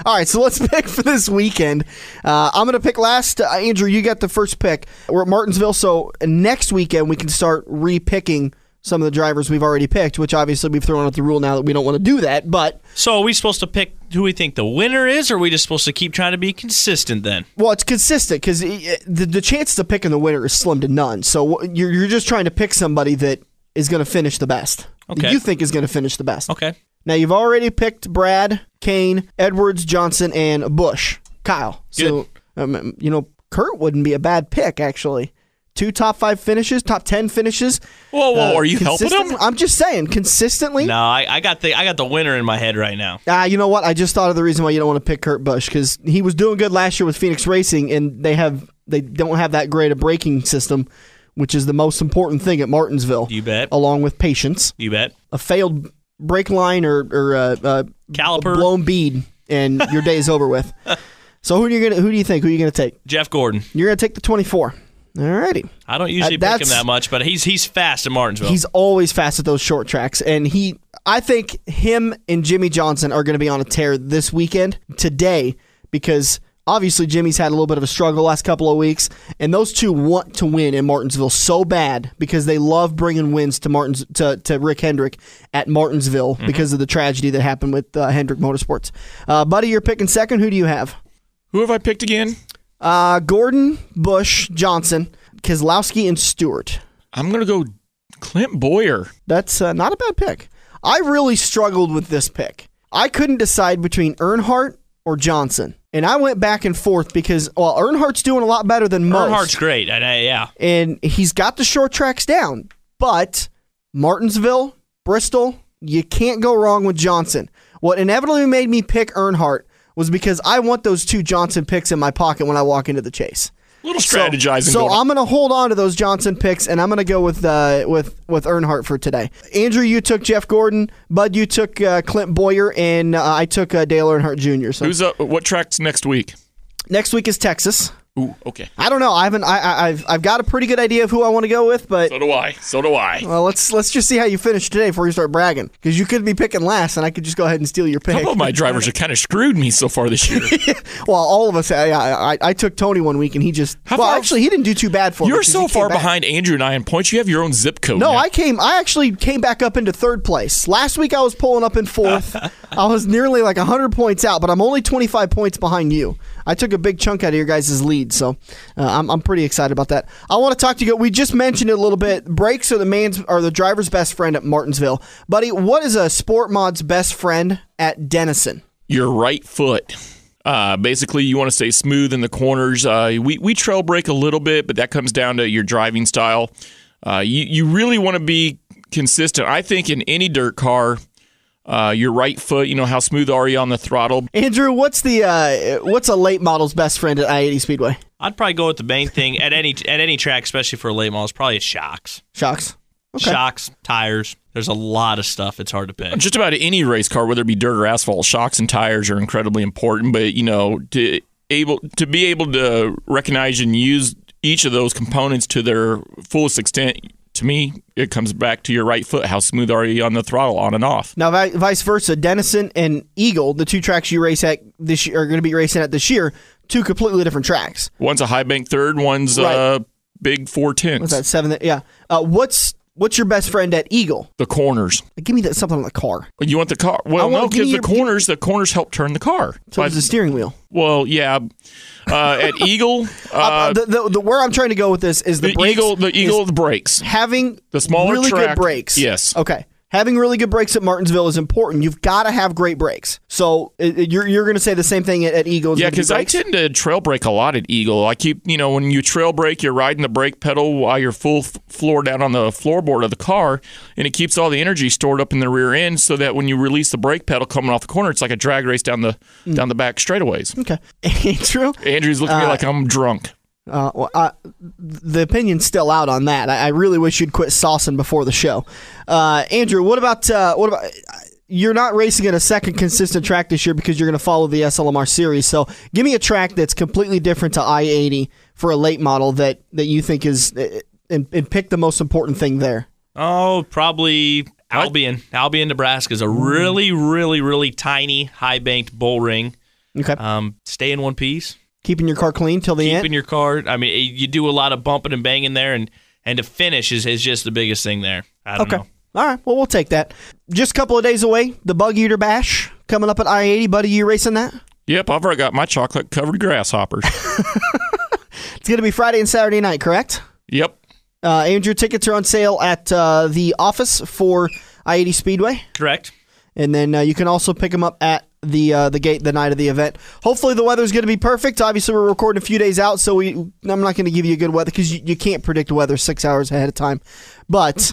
All right, so let's pick for this weekend. I'm going to pick last. Andrew, you got the first pick. We're at Martinsville, so next weekend we can start re-picking some of the drivers we've already picked, which obviously we've thrown out the rule now that we don't want to do that. But so are we supposed to pick who we think the winner is, or are we just supposed to keep trying to be consistent then? Well, it's consistent because the chances of picking the winner is slim to none. So you're just trying to pick somebody that is going to finish the best. Okay. That you think is going to finish the best. Okay. Now, you've already picked Brad, Kane, Edwards, Johnson, and Busch. Kyle. Good. So, Kurt wouldn't be a bad pick, actually. 2 top 5 finishes, top 10 finishes. Whoa! Are you helping him? I'm just saying, consistently. No, I got the winner in my head right now. You know what? I just thought of the reason why you don't want to pick Kurt Busch, because he was doing good last year with Phoenix Racing, and they don't have that great a braking system, which is the most important thing at Martinsville. You bet. Along with patience. You bet. A failed brake line or caliper, a blown bead, and your day is over with. So who do you think? Who are you gonna take? Jeff Gordon. You're gonna take the 24. Alrighty. I don't usually pick him that much, but he's fast at Martinsville. He's always fast at those short tracks, and I think him and Jimmy Johnson are going to be on a tear this weekend today, because obviously Jimmy's had a little bit of a struggle last couple of weeks, and those two want to win in Martinsville so bad because they love bringing wins to Rick Hendrick at Martinsville because of the tragedy that happened with Hendrick Motorsports. Buddy, you're picking second. Who do you have? Who have I picked again? Gordon, Busch, Johnson, Keselowski, and Stewart. I'm going to go Clint Boyer. That's not a bad pick. I really struggled with this pick. I couldn't decide between Earnhardt or Johnson. And I went back and forth because, Earnhardt's doing a lot better than most. Earnhardt's great, yeah. And he's got the short tracks down. But Martinsville, Bristol, you can't go wrong with Johnson. What inevitably made me pick Earnhardt was because I want those 2 Johnson picks in my pocket when I walk into the chase. A little strategizing. So I'm going to hold on to those Johnson picks, and I'm going to go with Earnhardt for today. Andrew, you took Jeff Gordon. Bud, you took Clint Boyer, and I took Dale Earnhardt Jr. So what track's next week? Next week is Texas. Ooh, okay. I don't know. I've got a pretty good idea of who I want to go with, but so do I. Well, let's just see how you finish today before you start bragging, because you could be picking last, and I could just go ahead and steal your pick. A couple of my drivers have kind of screwed me so far this year. Well, all of us. I took Tony one week, and he just. Actually, he didn't do too bad for me. You're so far behind Andrew and I in points. You have your own zip code. No, now. I actually came back up into 3rd place. Last week I was pulling up in 4th. I was nearly like 100 points out, but I'm only 25 points behind you. I took a big chunk out of your guys' lead, so I'm pretty excited about that. I want to talk to you. We just mentioned it a little bit. Brakes are the driver's best friend at Martinsville. Buddy, what is a Sport Mod's best friend at Denison? Your right foot. Basically, you want to stay smooth in the corners. We trail brake a little bit, but that comes down to your driving style. You really want to be consistent. I think in any dirt car, your right foot, how smooth are you on the throttle? Andrew, what's a late model's best friend at I-80 Speedway? I'd probably go with the main thing at any track, especially for a late model, is probably shocks. Shocks. Okay. Shocks, tires. There's a lot of stuff. It's hard to pick. Just about any race car, whether it be dirt or asphalt, shocks and tires are incredibly important. But to be able to recognize and use each of those components to their fullest extent, to me, it comes back to your right foot. How smooth are you on the throttle, on and off? Now, vice versa, Denison and Eagle, the 2 tracks you race at this year, are going to be racing at this year, 2 completely different tracks. One's a high bank third, one's a big 410. What's that, 7? Yeah. What's your best friend at Eagle? The corners. Give me something on the car. You want the car? Well, no, because the corners help turn the car. So does the steering wheel. Well, yeah. At Eagle, where I'm trying to go with this is the brakes. The Eagle, the brakes. Having the smaller really track, good brakes. Yes. Okay. Having really good brakes at Martinsville is important. You've got to have great brakes. So you're going to say the same thing at Eagle? Yeah, because I tend to trail brake a lot at Eagle. I keep, when you trail brake, you're riding the brake pedal while you're full floor down on the floorboard of the car, and it keeps all the energy stored up in the rear end so that when you release the brake pedal coming off the corner, it's like a drag race down the back straightaways. Okay. Andrew? Andrew's looking at me like I'm drunk. The opinion's still out on that. I really wish you'd quit saucing before the show. Andrew, what about you're not racing at a second consistent track this year because you're going to follow the SLMR series. So give me a track that's completely different to I-80 for a late model that you think is, and pick the most important thing there. Oh, probably Albion. Albion, Nebraska is a really, really, really tiny, high-banked bull ring. Okay. Stay in one piece. Keeping your car clean till the end? Keeping your car. I mean, you do a lot of bumping and banging there, and to finish is just the biggest thing there. I don't know. All right. Well, we'll take that. Just a couple of days away, the Bug Eater Bash coming up at I-80. Buddy, you racing that? Yep, I've already got my chocolate-covered grasshoppers. It's going to be Friday and Saturday night, correct? Yep. Andrew, tickets are on sale at the office for I-80 Speedway. Correct. And then you can also pick them up at the gate the night of the event. Hopefully the weather's going to be perfect. Obviously we're recording a few days out, so I'm not going to give you good weather because you can't predict weather 6 hours ahead of time. But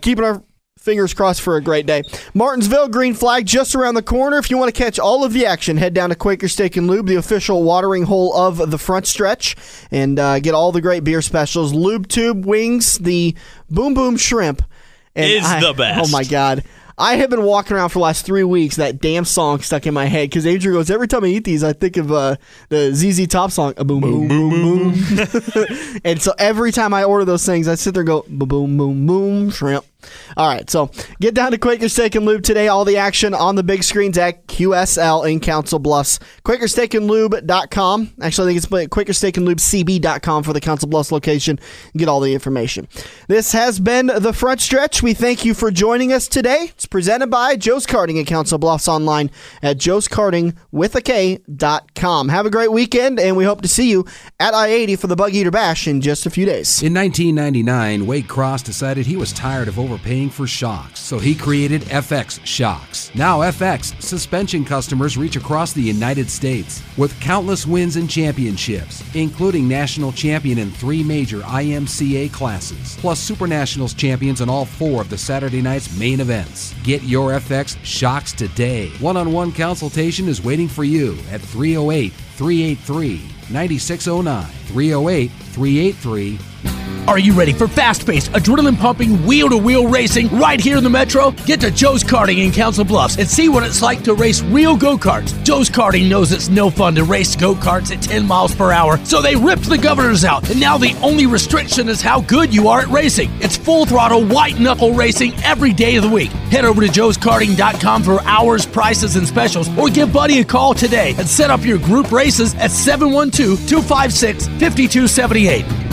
keeping our fingers crossed for a great day. Martinsville, green flag just around the corner. If you want to catch all of the action, head down to Quaker Steak and Lube, the official watering hole of the front stretch, and get all the great beer specials. Lube Tube wings, the Boom Boom Shrimp. And the best. Oh, my God. I have been walking around for the last 3 weeks, that damn song stuck in my head, because Adrian goes, every time I eat these, I think of the ZZ Top song, a boom, boom, boom, boom. And so every time I order those things, I sit there and go, boom, boom, boom, shrimp. All right, so get down to Quaker Steak and Lube today. All the action on the big screens at QSL in Council Bluffs. QuakerSteakandLube.com. Actually, I think it's QuakerSteakandLubeCB.com for the Council Bluffs location. Get all the information. This has been The Front Stretch. We thank you for joining us today. It's presented by Joe's Karting in Council Bluffs, online at joeskartingwithak.com. Have a great weekend, and we hope to see you at I-80 for the Bug Eater Bash in just a few days. In 1999, Wade Cross decided he was tired of overpaying for shocks, so he created FX Shocks. Now FX suspension customers reach across the United States with countless wins and championships, including national champion in 3 major IMCA classes, plus Super Nationals champions in all 4 of the Saturday night's main events. Get your FX Shocks today. One-on-one consultation is waiting for you at 308-383-9609. 308-383. Are you ready for fast-paced, adrenaline-pumping, wheel-to-wheel racing right here in the Metro? Get to Joe's Karting in Council Bluffs and see what it's like to race real go-karts. Joe's Karting knows it's no fun to race go-karts at 10 miles per hour, so they ripped the governors out, and now the only restriction is how good you are at racing. It's full-throttle, white-knuckle racing every day of the week. Head over to joeskarting.com for hours, prices, and specials, or give Buddy a call today and set up your group races at 712-256-5278.